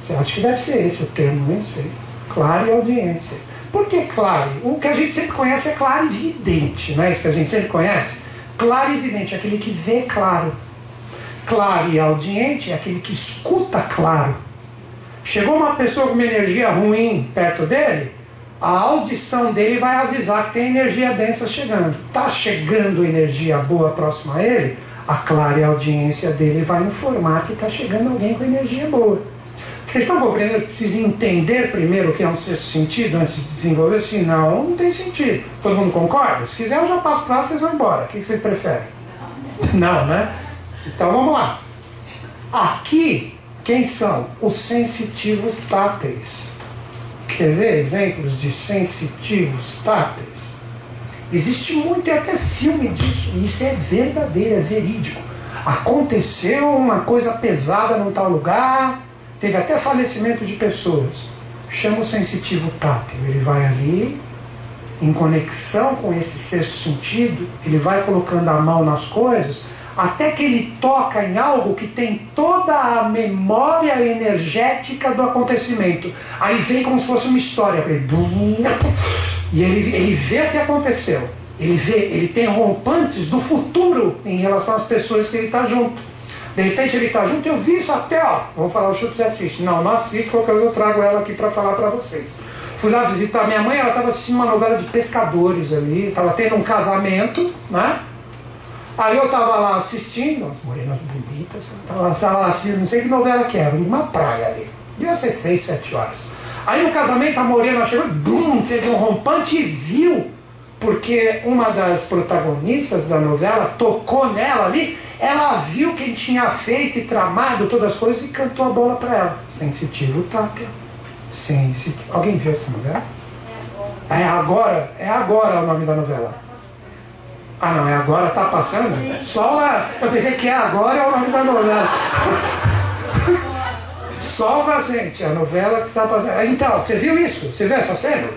Você acha que deve ser esse o termo? Nem sei. Clareaudiência. Por que clare? O que a gente sempre conhece é clarividente, não é isso que a gente sempre conhece? Clarividente é aquele que vê claro. Clareaudiente é aquele que escuta claro. Chegou uma pessoa com uma energia ruim perto dele, a audição dele vai avisar que tem energia densa chegando. Está chegando energia boa próxima a ele, a clareaudiência dele vai informar que está chegando alguém com energia boa. Vocês estão compreendendo? Precisa entender primeiro o que é um sexto sentido antes de desenvolver, senão não tem sentido. Todo mundo concorda? Se quiser eu já passo para lá, vocês vão embora. O que vocês preferem? Não, né? Então vamos lá. Aqui, quem são? Os sensitivos táteis. Quer ver exemplos de sensitivos táteis? Existe muito, tem até filme disso, e isso é verdadeiro, é verídico. Aconteceu uma coisa pesada num tal lugar, teve até falecimento de pessoas. Chama o sensitivo tátil, ele vai ali, em conexão com esse sexto sentido, ele vai colocando a mão nas coisas, até que ele toca em algo que tem toda a memória energética do acontecimento. Aí vem como se fosse uma história. E ele vê o que aconteceu. Ele tem rompantes do futuro em relação às pessoas que ele está junto. De repente ele está junto, eu vi isso até, ó. Vamos falar o Chico Zé assiste. Não assisto, porque eu trago ela aqui para falar para vocês. Fui lá visitar minha mãe, ela estava assistindo uma novela de pescadores ali, estava tendo um casamento, né? Aí eu estava lá assistindo, as morenas bonitas, estava lá assistindo, não sei que novela que era, numa praia ali. Devia ser 6, 7 horas. Aí no casamento a morena chegou, bum, teve um rompante e viu, porque uma das protagonistas da novela tocou nela ali, ela viu quem tinha feito e tramado todas as coisas e cantou a bola para ela. Sensitivo tátil. Sensitivo. Alguém viu essa novela? É agora o nome da novela. Ah não, é agora, tá passando? Só lá, eu pensei que é agora é o nome da novela. Só gente, a novela que está passando. Então, você viu isso? Você viu essa cena?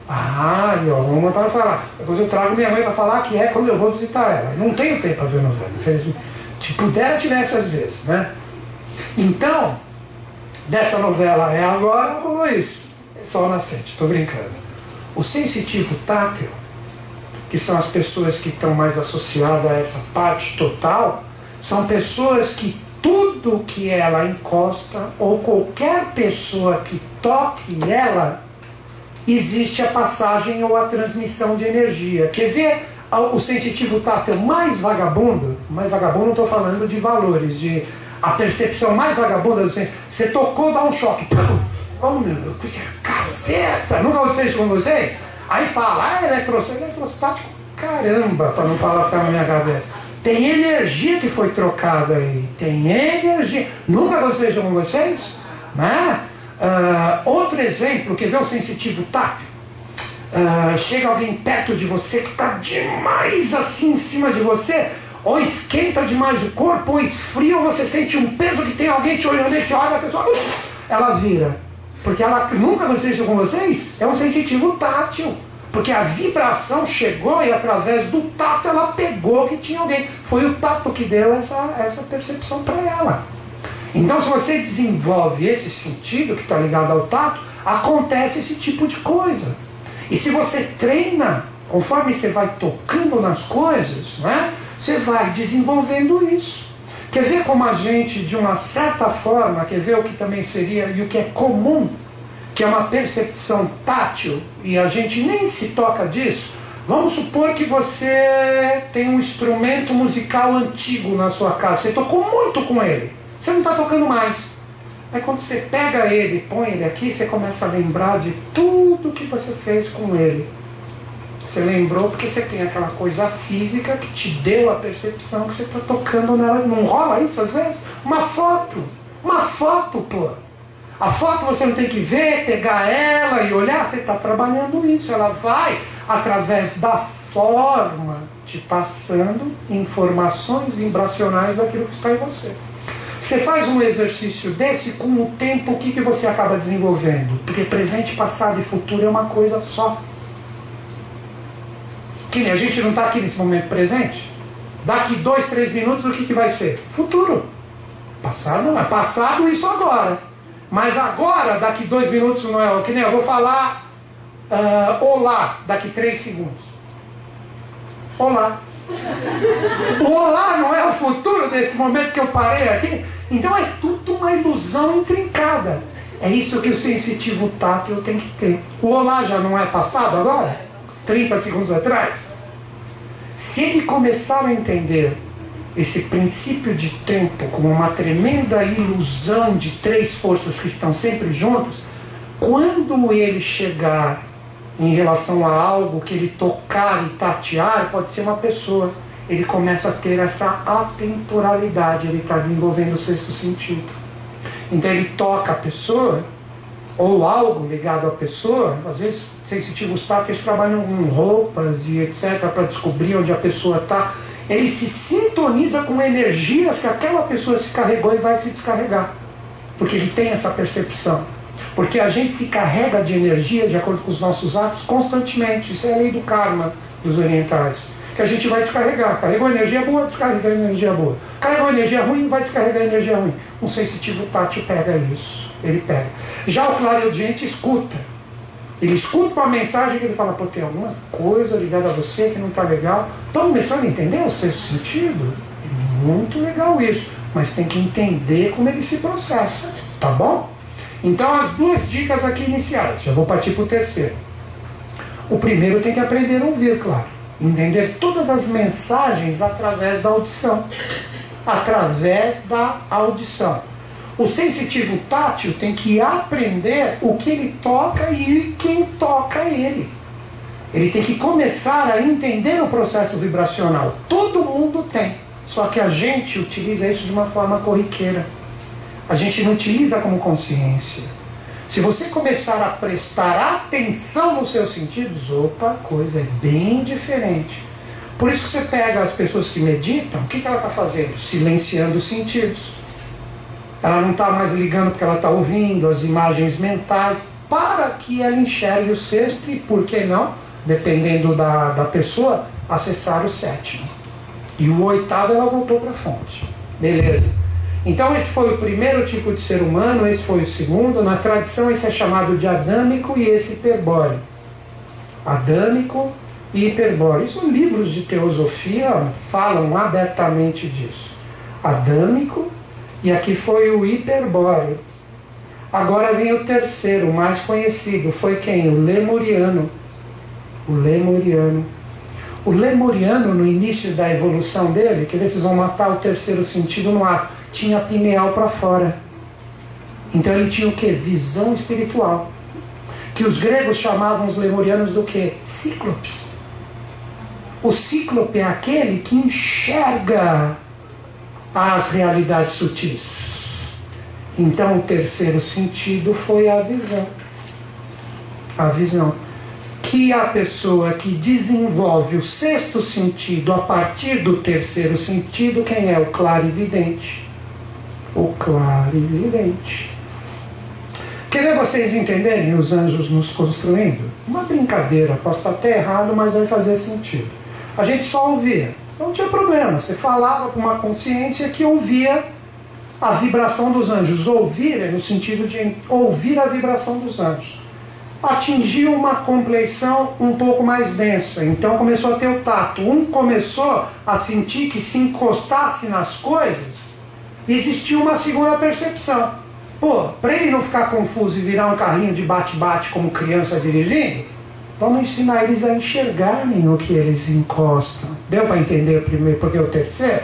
Ah, eu vou para falar. Depois eu trago minha mãe para falar que é quando eu vou visitar ela. Não tenho tempo para ver novela, infelizmente. Se puder, eu tivesse às vezes, né? Então, dessa novela é agora, rolou isso. É Sol Nascente, estou brincando. O sensitivo tátil, que são as pessoas que estão mais associadas a essa parte total, são pessoas que tudo que ela encosta, ou qualquer pessoa que toque ela, existe a passagem ou a transmissão de energia. Quer ver o sensitivo tátil mais vagabundo? Mais vagabundo, não estou falando de valores, de a percepção mais vagabunda, você tocou, dá um choque. Oh meu Deus, que caceta! Nunca aconteceu isso com vocês? Aí fala, eletrostático, caramba, para não falar que está na minha cabeça. Tem energia que foi trocada aí, tem energia. Nunca aconteceu isso com vocês? Né? Outro exemplo, que vê o sensitivo tátil. Chega alguém perto de você que está demais assim em cima de você, ou esquenta demais o corpo, ou esfria, ou você sente um peso que tem alguém te olhando e você olha, a pessoa, ela vira. Porque ela nunca aconteceu isso com vocês? É um sensitivo tátil. Porque a vibração chegou e através do tato ela pegou que tinha alguém. Foi o tato que deu essa percepção para ela. Então, se você desenvolve esse sentido que está ligado ao tato, acontece esse tipo de coisa. E se você treina, conforme você vai tocando nas coisas, né, você vai desenvolvendo isso. Quer ver como a gente, de uma certa forma, quer ver o que também seria, e o que é comum, que é uma percepção tátil, e a gente nem se toca disso. Vamos supor que você tem um instrumento musical antigo na sua casa, você tocou muito com ele, você não está tocando mais. Aí quando você pega ele, põe ele aqui, você começa a lembrar de tudo que você fez com ele. Você lembrou porque você tem aquela coisa física que te deu a percepção que você está tocando nela. Não rola isso às vezes? Uma foto, pô. A foto você não tem que ver, pegar ela e olhar, você está trabalhando isso. Ela vai, através da forma, te passando informações vibracionais daquilo que está em você. Você faz um exercício desse, com o tempo, o que você acaba desenvolvendo? Porque presente, passado e futuro é uma coisa só. Que nem a gente não está aqui nesse momento presente. Daqui 2, 3 minutos, o que vai ser? Futuro. Passado não é. Passado, isso agora. Mas agora, daqui 2 minutos, não é. Que nem eu vou falar olá, daqui 3 segundos. Olá. O olá não é o futuro desse momento que eu parei aqui? Então é tudo uma ilusão intrincada. É isso que o sensitivo tátil tem que ter. O olá já não é passado agora? 30 segundos atrás? Se ele começar a entender esse princípio de tempo como uma tremenda ilusão de 3 forças que estão sempre juntas, quando ele chegar em relação a algo que ele tocar e tatear, pode ser uma pessoa, ele começa a ter essa atemporalidade, ele está desenvolvendo o 6º sentido. Então ele toca a pessoa, ou algo ligado à pessoa. Às vezes sensitivos táteis trabalham com roupas e etc. para descobrir onde a pessoa está. Ele se sintoniza com energias que aquela pessoa se carregou e vai se descarregar. Porque ele tem essa percepção. Porque a gente se carrega de energia de acordo com os nossos atos constantemente. Isso é a lei do karma dos orientais. Que a gente vai descarregar. Carregou energia boa, descarrega energia boa. Carregou energia ruim, vai descarregar energia ruim. Um sensitivo tátil pega isso. Ele pega. Já o clareaudiente escuta. Ele escuta uma mensagem que ele fala, pô, tem alguma coisa ligada a você que não está legal. Estão começando a entender o 6º sentido? É muito legal isso. Mas tem que entender como ele se processa. Tá bom? Então as 2 dicas aqui iniciais. Já vou partir para o terceiro. O primeiro tem que aprender a ouvir, claro. Entender todas as mensagens através da audição. Através da audição. O sensitivo tátil tem que aprender o que ele toca e quem toca ele. Ele tem que começar a entender o processo vibracional. Todo mundo tem. Só que a gente utiliza isso de uma forma corriqueira. A gente não utiliza como consciência. Se você começar a prestar atenção nos seus sentidos, opa, a coisa é bem diferente. Por isso que você pega as pessoas que meditam, o que ela está fazendo? Silenciando os sentidos. Ela não está mais ligando porque ela está ouvindo as imagens mentais, para que ela enxergue o 6º e, por que não, dependendo da pessoa, acessar o 7º. E o 8º ela voltou para a fonte. Beleza. Então esse foi o primeiro tipo de ser humano, esse foi o segundo. Na tradição esse é chamado de adâmico e esse hiperbóreo. Adâmico e hiperbóreo. Isso, livros de teosofia falam abertamente disso. Adâmico e aqui foi o hiperbóreo. Agora vem o terceiro, o mais conhecido. Foi quem? O lemuriano. O lemuriano. O lemuriano, no início da evolução dele, que eles vão matar o 3º sentido no ar, tinha pineal para fora. Então ele tinha o quê? Visão espiritual. Que os gregos chamavam os lemurianos do quê? Cíclopes. O cíclope é aquele que enxerga as realidades sutis. Então o 3º sentido foi a visão. A visão. Que a pessoa que desenvolve o 6º sentido a partir do 3º sentido, quem é? O clarividente. O clarividente. Querer vocês entenderem os anjos nos construindo? Uma brincadeira, posso estar até errado, mas vai fazer sentido. A gente só ouvia, não tinha problema, você falava com uma consciência que ouvia a vibração dos anjos. Ouvir é no sentido de ouvir a vibração dos anjos. Atingiu uma compleição um pouco mais densa, então começou a ter o tato. Um começou a sentir que se encostasse nas coisas, existia uma segunda percepção. Pô, para ele não ficar confuso e virar um carrinho de bate-bate como criança dirigindo, vamos ensinar eles a enxergarem o que eles encostam. Deu para entender o primeiro, porque o terceiro?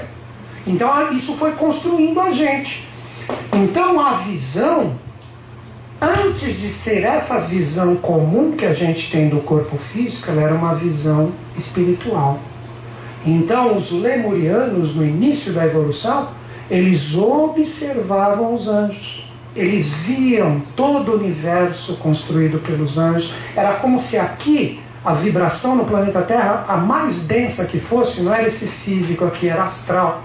Então isso foi construindo a gente. Então a visão, antes de ser essa visão comum que a gente tem do corpo físico, ela era uma visão espiritual. Então os lemurianos, no início da evolução, eles observavam os anjos. Eles viam todo o universo construído pelos anjos. Era como se aqui, a vibração no planeta Terra, a mais densa que fosse, não era esse físico aqui, era astral.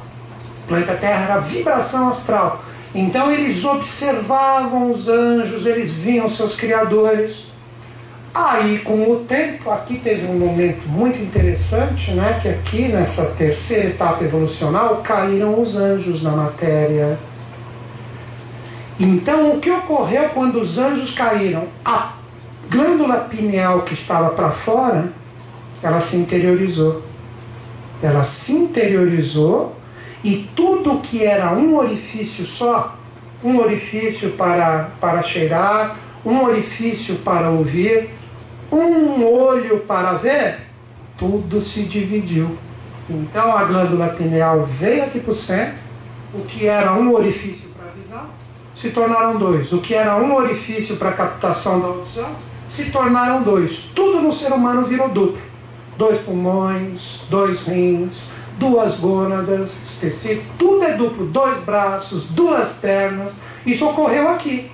O planeta Terra era vibração astral. Então eles observavam os anjos, eles viam seus criadores. Aí, com o tempo, aqui teve um momento muito interessante, né, que aqui nessa terceira etapa evolucional caíram os anjos na matéria. Então, o que ocorreu quando os anjos caíram? A glândula pineal que estava para fora, ela se interiorizou. Ela se interiorizou e tudo que era um orifício só, um orifício para cheirar, um orifício para ouvir, um olho para ver, tudo se dividiu. Então, a glândula pineal veio aqui para o centro, o que era um orifício para visão, se tornaram dois. O que era um orifício para captação da audição, se tornaram dois. Tudo no ser humano virou duplo. 2 pulmões, 2 rins, 2 gônadas, tudo é duplo. 2 braços, 2 pernas. Isso ocorreu aqui.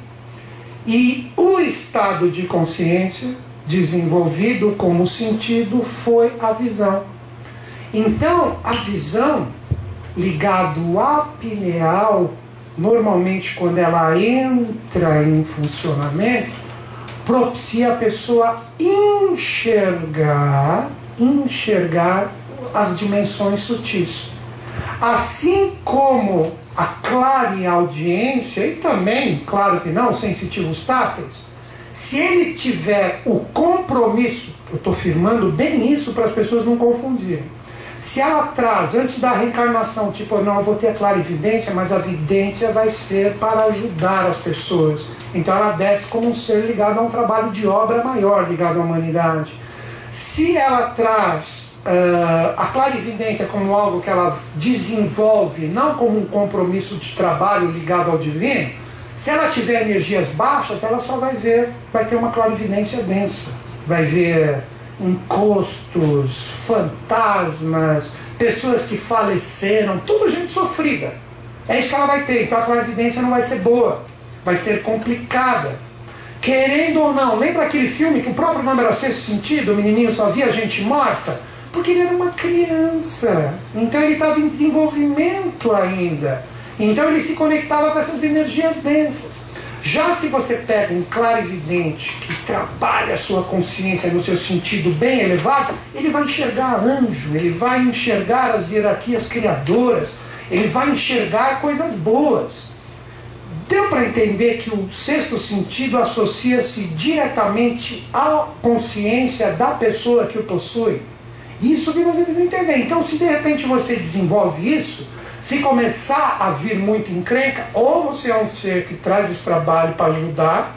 E o estado de consciência desenvolvido como sentido foi a visão. Então, a visão, ligado à pineal, normalmente quando ela entra em funcionamento, propicia a pessoa enxergar as dimensões sutis. Assim como a clareaudiência, e também, claro que não, sensitivos táteis, se ele tiver o compromisso, eu estou firmando bem isso para as pessoas não confundirem, se ela traz, antes da reencarnação, tipo, não, eu vou ter a clarividência, mas a vidência vai ser para ajudar as pessoas. Então ela desce como um ser ligado a um trabalho de obra maior, ligado à humanidade. Se ela traz a clarividência como algo que ela desenvolve, não como um compromisso de trabalho ligado ao divino, se ela tiver energias baixas, ela só vai ter uma clarividência densa. Vai ver encostos, fantasmas, pessoas que faleceram, tudo gente sofrida. É isso que ela vai ter. Então a clarividência não vai ser boa, vai ser complicada. Querendo ou não, lembra aquele filme que o próprio nome era Sexto Sentido, o menininho só via gente morta? Porque ele era uma criança, então ele estava em desenvolvimento ainda. Então ele se conectava com essas energias densas. Já se você pega um clarividente que trabalha a sua consciência no seu sentido bem elevado, ele vai enxergar anjo, ele vai enxergar as hierarquias criadoras, ele vai enxergar coisas boas. Deu para entender que o sexto sentido associa-se diretamente à consciência da pessoa que o possui? Isso que você precisa entender. Então, se de repente você desenvolve isso, se começar a vir muito encrenca, ou você é um ser que traz esse trabalho para ajudar,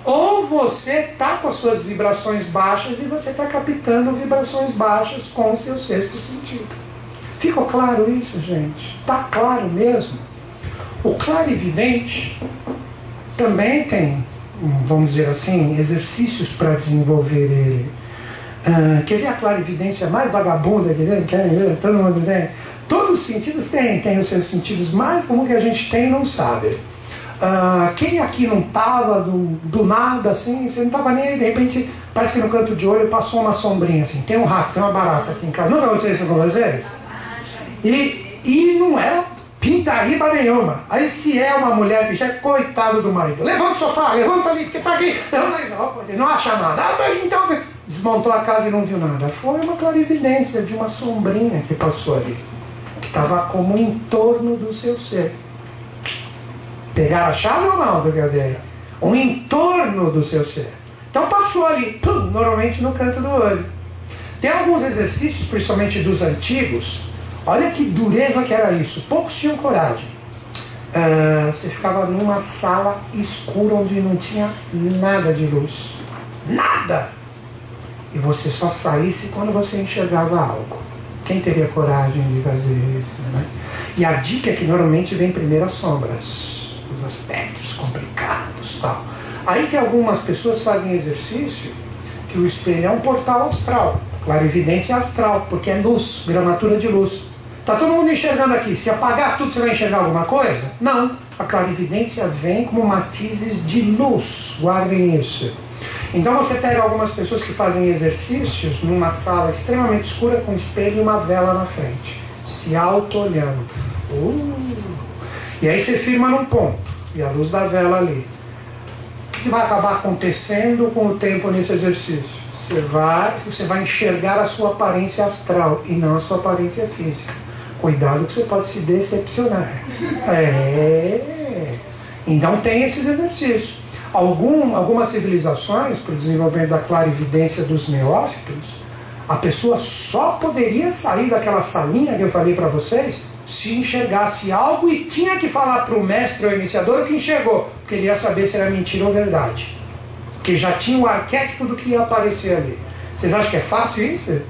ou você está com as suas vibrações baixas e você está captando vibrações baixas com o seu sexto sentido. Ficou claro isso, gente? Está claro mesmo? O clarividente também tem, vamos dizer assim, exercícios para desenvolver ele. Quer ver a clarividência mais vagabunda que tem? Todo mundo tem? Todos os sentidos têm os seus sentidos, mais como que a gente tem não sabe. Quem aqui não estava do nada, assim, você não estava nem aí, de repente, parece que no canto de olho passou uma sombrinha, assim, tem um rato, tem uma barata aqui em casa. Nunca aconteceu isso com vocês? E não era pintaíba nenhuma. Aí se é uma mulher que já é coitado do marido, levanta o sofá, levanta ali, porque tá aqui, não acha nada, então desmontou a casa e não viu nada. Foi uma clarividência de uma sombrinha que passou ali, que estava como em torno do seu ser. Pegaram a chave ou não, brincadeira? O entorno do seu ser. Então passou ali, pum, normalmente no canto do olho. Tem alguns exercícios, principalmente dos antigos. Olha que dureza que era isso. Poucos tinham coragem. Você ficava numa sala escura onde não tinha nada de luz. Nada! E você só saísse quando você enxergava algo. Quem teria coragem de fazer isso, né? E a dica é que normalmente vem primeiro as sombras, os aspectos complicados, tal. Aí que algumas pessoas fazem exercício que o espelho é um portal astral, clarividência astral, porque é luz, gramatura de luz. Está todo mundo enxergando aqui. Se apagar tudo, você vai enxergar alguma coisa? Não. A clarividência vem como matizes de luz. Guardem isso. Então você pega algumas pessoas que fazem exercícios numa sala extremamente escura com um espelho e uma vela na frente, se auto-olhando. E aí você firma num ponto, e a luz da vela ali. O que vai acabar acontecendo com o tempo nesse exercício? Você vai enxergar a sua aparência astral e não a sua aparência física. Cuidado que você pode se decepcionar. Então tem esses exercícios. Algumas civilizações, para o desenvolvimento da clarividência dos neófitos, a pessoa só poderia sair daquela salinha que eu falei para vocês se enxergasse algo e tinha que falar para o mestre ou iniciador o que enxergou, porque ele ia saber se era mentira ou verdade. Porque já tinha o arquétipo do que ia aparecer ali. Vocês acham que é fácil isso?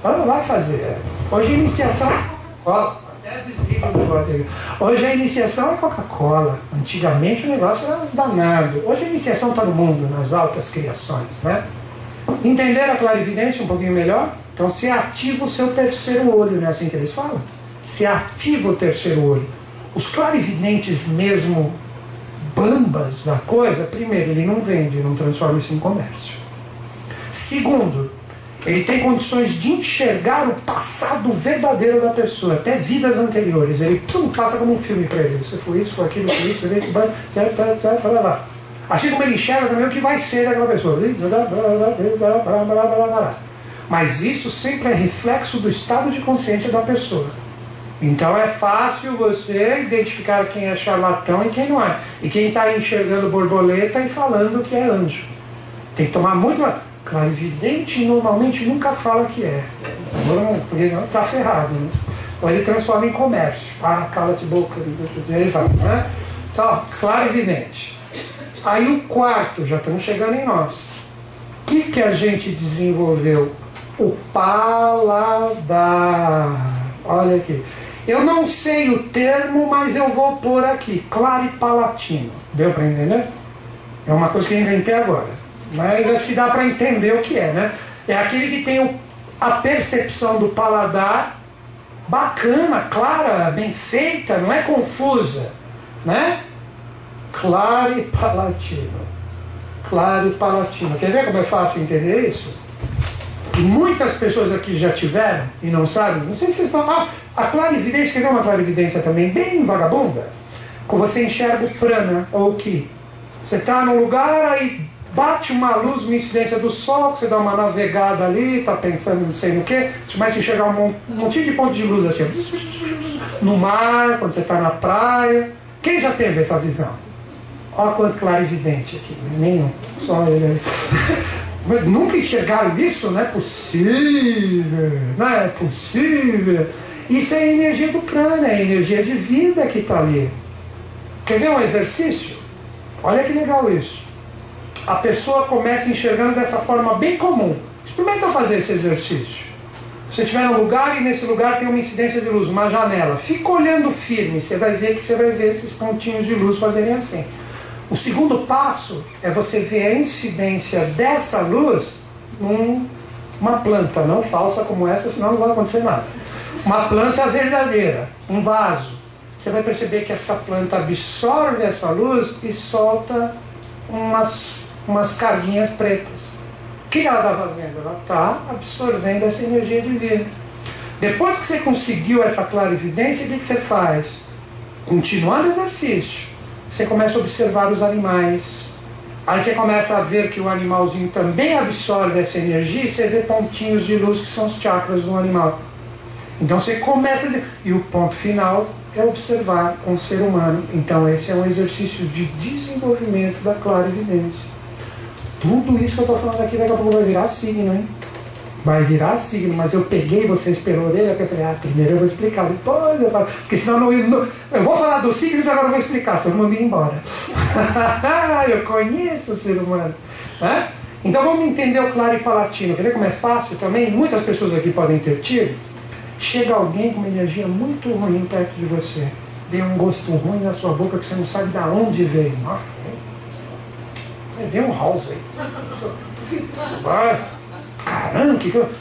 Vai fazer. Hoje a iniciação é Coca-Cola. Até desliga o negócio aí. Hoje a iniciação é Coca-Cola. Antigamente o negócio era danado. Hoje a iniciação está no mundo, nas altas criações, né? Entenderam a clarividência um pouquinho melhor? Então você ativa o seu terceiro olho, não é assim que eles falam? Você ativa o terceiro olho. Os clarividentes mesmo bambas da coisa, primeiro, ele não vende, não transforma isso em comércio. Segundo, ele tem condições de enxergar o passado verdadeiro da pessoa, até vidas anteriores. Ele passa como um filme para ele. Você foi isso, foi aquilo, foi isso, foi isso, para lá. Assim como ele enxerga também o que vai ser daquela pessoa. Mas isso sempre é reflexo do estado de consciência da pessoa. Então é fácil você identificar quem é charlatão e quem não é. E quem está enxergando borboleta e falando que é anjo. Tem que tomar muito... Clarividente normalmente nunca fala que é. Porque está ferrado, né? Então ele transforma em comércio. Cala-te boca. Ele fala, né? Então, clarividente. Aí o quarto, já estamos chegando em nós. O que a gente desenvolveu? O paladar. Olha aqui. Eu não sei o termo, mas eu vou pôr aqui. Claripalatino. Deu para entender? É uma coisa que eu inventei agora. Mas acho que dá para entender o que é, né? É aquele que tem a percepção do paladar bacana, clara, bem feita, não é confusa, né? Claripalatino. Claripalatino. Quer ver como é fácil entender isso? E muitas pessoas aqui já tiveram e não sabem. Não sei se vocês falam. A clarividência, quer ver uma clarividência também bem vagabunda? Quando você enxerga o prana ou o ki. Você está num lugar aí bate uma luz, uma incidência do sol, que você dá uma navegada ali, está pensando não sei no que, você começa a enxergar um monte de pontos de luz assim, no mar, quando você está na praia. Quem já teve essa visão? Olha quanto clarividente aqui, nenhum, só ele ali. Nunca enxergaram isso? Não é possível, não é possível. Isso é a energia do prana, é a energia de vida que está ali. Quer ver um exercício? Olha que legal isso. A pessoa começa enxergando dessa forma bem comum. Experimenta fazer esse exercício. Você estiver num lugar e nesse lugar tem uma incidência de luz, uma janela. Fica olhando firme, você vai ver esses pontinhos de luz fazerem assim. O segundo passo é você ver a incidência dessa luz numa planta, não falsa como essa, senão não vai acontecer nada. Uma planta verdadeira, um vaso. Você vai perceber que essa planta absorve essa luz e solta umas carguinhas pretas. O que ela está fazendo? Ela está absorvendo essa energia divina. Depois que você conseguiu essa clarividência, o que você faz? continuando o exercício, você começa a observar os animais. Aí você começa a ver que o animalzinho também absorve essa energia e você vê pontinhos de luz que são os chakras do animal. Então você começa e o ponto final é observar um ser humano. Então esse é um exercício de desenvolvimento da clarividência. Tudo isso que eu estou falando aqui daqui a pouco vai virar signo, hein? Vai virar signo, mas eu peguei vocês pela orelha, porque eu falei, primeiro eu vou explicar, depois eu falo, porque senão eu vou falar dos signos e agora eu vou explicar, todo mundo ia embora. Eu conheço o ser humano. Né? Então vamos entender o claro e palatino. Quer ver como é fácil também? Muitas pessoas aqui podem ter tido. Chega alguém com uma energia muito ruim perto de você. Vem um gosto ruim na sua boca que você não sabe de onde veio. Nossa, vem um house aí. Caramba,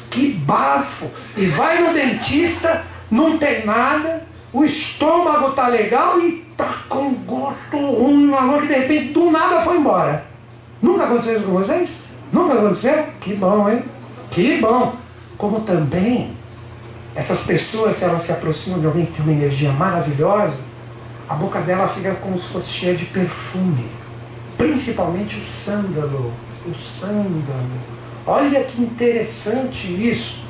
que bafo! E vai no dentista, não tem nada, o estômago tá legal e tá com gosto ruim, que de repente do nada foi embora. Nunca aconteceu isso com vocês? Nunca aconteceu? Que bom, hein? Que bom! Como também, essas pessoas, se elas se aproximam de alguém que tem uma energia maravilhosa, a boca dela fica como se fosse cheia de perfume. Principalmente o sândalo. O sândalo. Olha que interessante isso.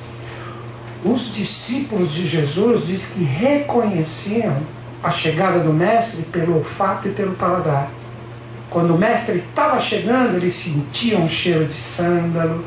Os discípulos de Jesus diz que reconheciam a chegada do mestre pelo olfato e pelo paladar. Quando o mestre estava chegando, eles sentiam um cheiro de sândalo.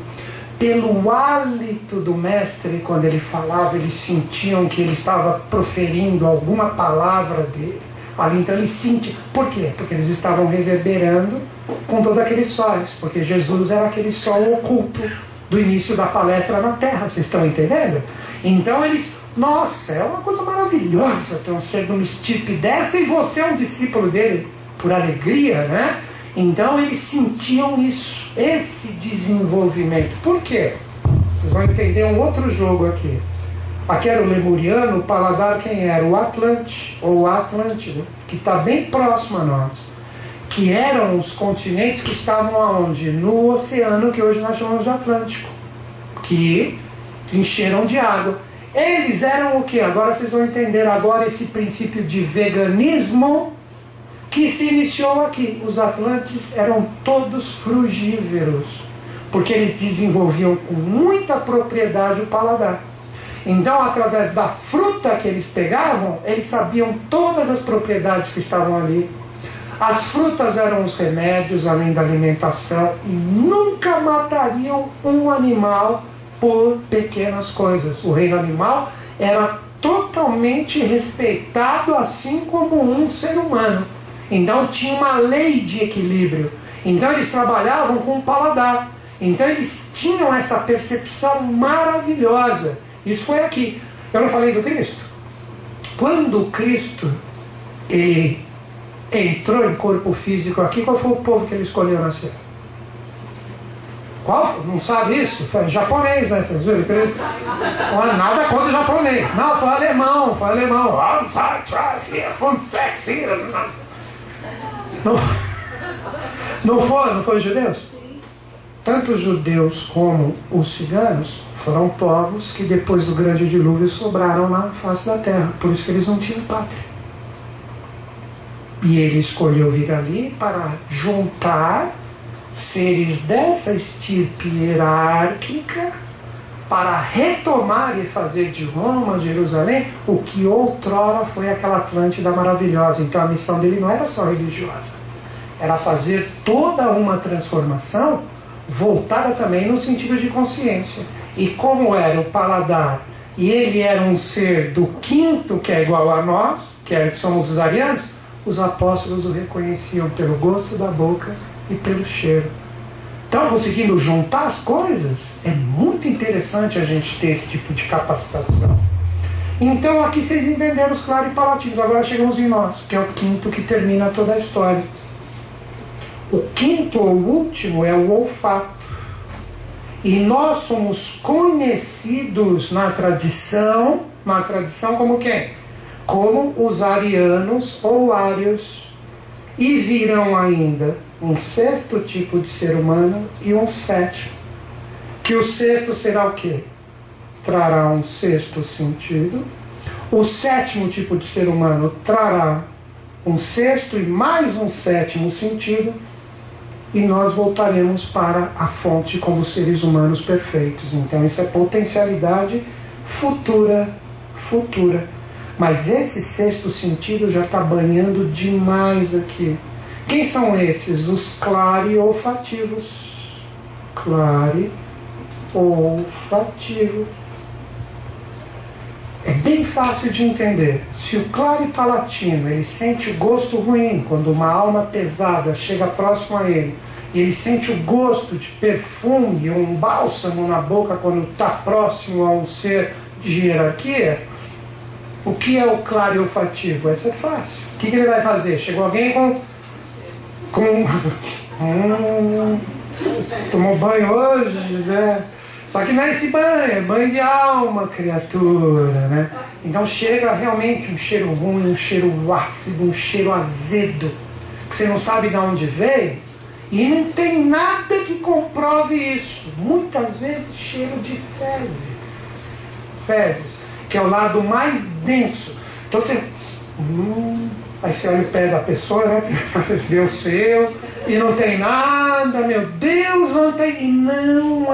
Pelo hálito do mestre, quando ele falava, eles sentiam que ele estava proferindo alguma palavra dele. Ali, então eles sentiam. Por quê? Porque eles estavam reverberando com todos aqueles sóis. Porque Jesus era aquele sol oculto do início da palestra na Terra. Vocês estão entendendo? Então eles... Nossa, é uma coisa maravilhosa ter um ser de uma estirpe dessa e você é um discípulo dele por alegria, né? Então eles sentiam isso, esse desenvolvimento. Por quê? Vocês vão entender um outro jogo aqui. Aqui era o lemuriano, o paladar quem era? O Atlante, ou Atlântida, que está bem próximo a nós. Que eram os continentes que estavam aonde? No oceano, que hoje nós chamamos de Atlântico. Que encheram de água. Eles eram o que? Agora vocês vão entender agora esse princípio de veganismo que se iniciou aqui. Os Atlantes eram todos frugívoros, porque eles desenvolviam com muita propriedade o paladar. Então, através da fruta que eles pegavam, eles sabiam todas as propriedades que estavam ali. As frutas eram os remédios, além da alimentação, e nunca matariam um animal por pequenas coisas. O reino animal era totalmente respeitado, assim como um ser humano. Então tinha uma lei de equilíbrio. Então eles trabalhavam com o paladar. Então eles tinham essa percepção maravilhosa. Isso foi aqui. Eu não falei do Cristo? Quando o Cristo ele entrou em corpo físico aqui, qual foi o povo que ele escolheu nascer? Qual? Não sabe isso? Foi japonês, né? Vocês viram? Não é nada contra o japonês. Não, foi alemão, foi alemão. Não foi os judeus? Tanto os judeus como os ciganos foram povos que depois do grande dilúvio sobraram na face da terra. Por isso que eles não tinham pátria. E ele escolheu vir ali para juntar seres dessa estirpe hierárquica para retomar e fazer de Roma, Jerusalém, o que outrora foi aquela Atlântida maravilhosa. Então a missão dele não era só religiosa, era fazer toda uma transformação voltada também no sentido de consciência. E como era o paladar, e ele era um ser do quinto, que é igual a nós, que somos os arianos, os apóstolos o reconheciam pelo gosto da boca e pelo cheiro. Então, conseguindo juntar as coisas, é muito interessante a gente ter esse tipo de capacitação. Então, aqui vocês entenderam os claros e palatinos. Agora chegamos em nós, que é o quinto que termina toda a história. O quinto ou último é o olfato. E nós somos conhecidos na tradição como quem? Como os arianos ou ários. E virão ainda um sexto tipo de ser humano e um sétimo. Que o sexto será o quê? Trará um sexto sentido. O sétimo tipo de ser humano trará um sexto e mais um sétimo sentido, e nós voltaremos para a fonte como seres humanos perfeitos. Então isso é potencialidade futura. Mas esse sexto sentido já está banhando demais aqui. Quem são esses? Os clareolfativos. Clareolfativo. É bem fácil de entender. Se o claripalatino ele sente o gosto ruim quando uma alma pesada chega próximo a ele, e ele sente o gosto de perfume, um bálsamo na boca quando está próximo a um ser de hierarquia, o que é o clareolfativo? Essa é fácil. O que ele vai fazer? Chegou alguém tomou banho hoje, né? Só que não é esse banho, é banho de alma, criatura, né? Então chega realmente um cheiro ruim, um cheiro ácido, um cheiro azedo, que você não sabe de onde veio, e não tem nada que comprove isso. Muitas vezes cheiro de fezes, que é o lado mais denso. Então você... aí você olha o pé da pessoa, né? Vê o seu, e não tem nada, meu Deus, não tem. E não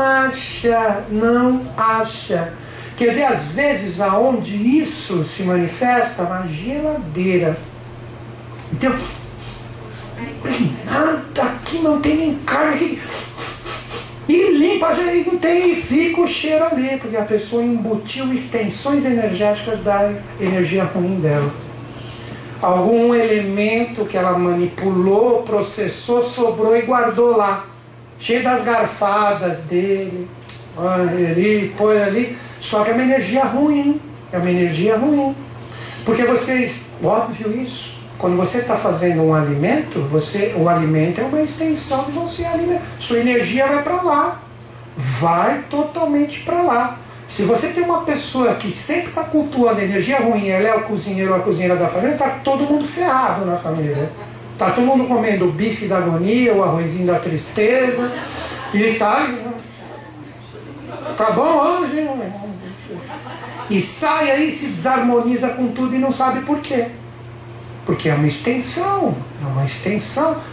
acha. Quer ver, às vezes, aonde isso se manifesta? Na geladeira. Então, não tem nada aqui, não tem nem carne aqui. E limpa, e não tem, e fica o cheiro ali, porque a pessoa embutiu extensões energéticas da energia ruim dela. Algum elemento que ela manipulou, processou, sobrou e guardou lá, cheio das garfadas dele, ali, põe ali, só que é uma energia ruim, porque vocês, óbvio isso, quando você está fazendo um alimento, o alimento é uma extensão de você alimentar, sua energia vai para lá, vai totalmente para lá. Se você tem uma pessoa que sempre está cultuando energia ruim, ela é o cozinheiro ou a cozinheira da família, está todo mundo ferrado na família. Está todo mundo comendo o bife da agonia, o arrozinho da tristeza, e tá bom hoje? E sai aí, se desarmoniza com tudo e não sabe por quê. Porque é uma extensão.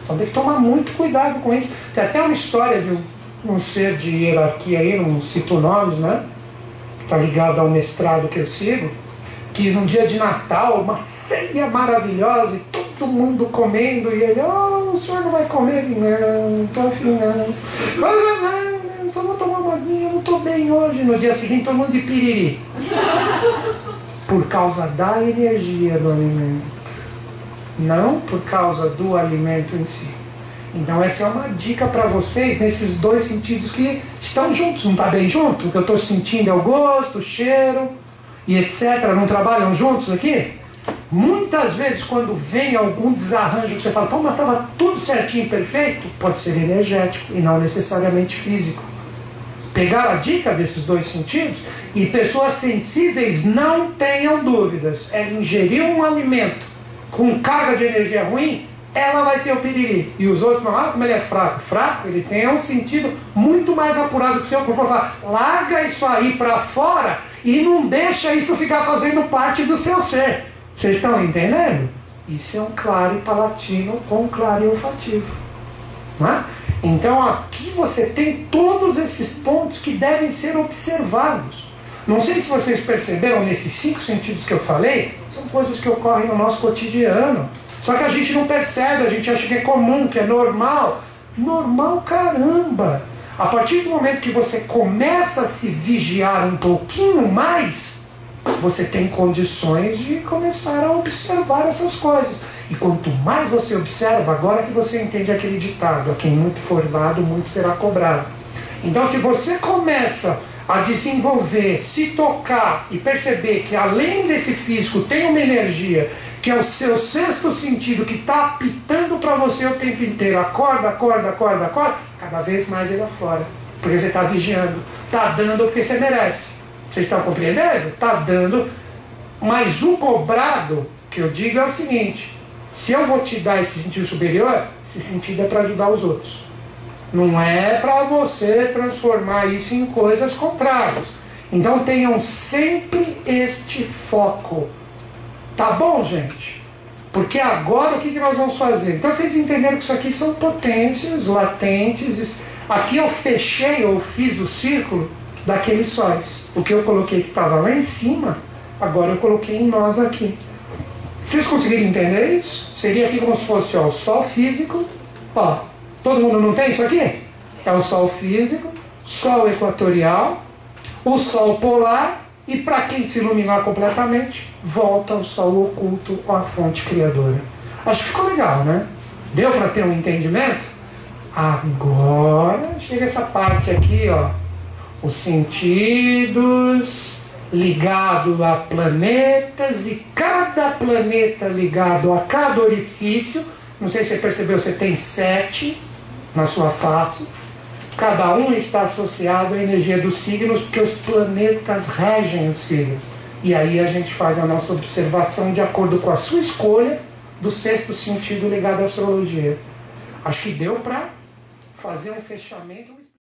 Então tem que tomar muito cuidado com isso. Tem até uma história de um ser de hierarquia aí, não cito nomes, né? Está ligado ao mestrado que eu sigo, que num dia de Natal, uma ceia maravilhosa, e todo mundo comendo, e ele, o senhor não vai comer? Não estou afim não. Então vou tomar uma aguinha, eu não estou bem hoje. No dia seguinte, todo mundo de piriri. Por causa da energia do alimento, não por causa do alimento em si. Então essa é uma dica para vocês nesses dois sentidos que estão juntos. Não está bem junto? O que eu estou sentindo é o gosto, o cheiro e etc. Não trabalham juntos aqui? Muitas vezes quando vem algum desarranjo que você fala, mas estava tudo certinho, perfeito, pode ser energético e não necessariamente físico. Pegaram a dica desses dois sentidos? E pessoas sensíveis não tenham dúvidas. Ela ingeriu um alimento com carga de energia ruim, ela vai ter o piriri. E os outros não, como ele é fraco. Fraco, ele tem um sentido muito mais apurado que o seu corpo. Falar, larga isso aí para fora e não deixa isso ficar fazendo parte do seu ser. Vocês estão entendendo? Isso é um claripalatino com clareolfativo. Né? Então aqui você tem todos esses pontos que devem ser observados. Não sei se vocês perceberam nesses 5 sentidos que eu falei, são coisas que ocorrem no nosso cotidiano. Só que a gente não percebe, a gente acha que é comum, que é normal. Normal, caramba! A partir do momento que você começa a se vigiar um pouquinho mais, você tem condições de começar a observar essas coisas. E quanto mais você observa, agora que você entende aquele ditado, a quem muito for dado, muito será cobrado. Então se você começa a desenvolver, se tocar e perceber que além desse físico tem uma energia, que é o seu sexto sentido que está apitando para você o tempo inteiro, acorda, cada vez mais ele aflora, porque você está vigiando, está dando porque você merece. Vocês estão compreendendo? Está dando, mas o cobrado, que eu digo é o seguinte, se eu vou te dar esse sentido superior, esse sentido é para ajudar os outros. Não é para você transformar isso em coisas contrárias. Então tenham sempre este foco. Tá bom, gente? Porque agora o que nós vamos fazer? Então vocês entenderam que isso aqui são potências latentes. Aqui eu fechei, eu fiz o círculo daqueles sóis. O que eu coloquei que estava lá em cima, agora eu coloquei em nós aqui. Vocês conseguiram entender isso? Seria aqui como se fosse ó, o Sol físico. Ó, todo mundo não tem isso aqui? É o Sol físico, Sol equatorial, o Sol polar. E para quem se iluminar completamente, volta ao Sol oculto com a fonte criadora. Acho que ficou legal, né? Deu para ter um entendimento? Agora chega essa parte aqui, ó. Os sentidos ligados a planetas e cada planeta ligado a cada orifício. Não sei se você percebeu, você tem 7 na sua face. Cada um está associado à energia dos signos, porque os planetas regem os signos. E aí a gente faz a nossa observação de acordo com a sua escolha do 6º sentido ligado à astrologia. Acho que deu para fazer um fechamento.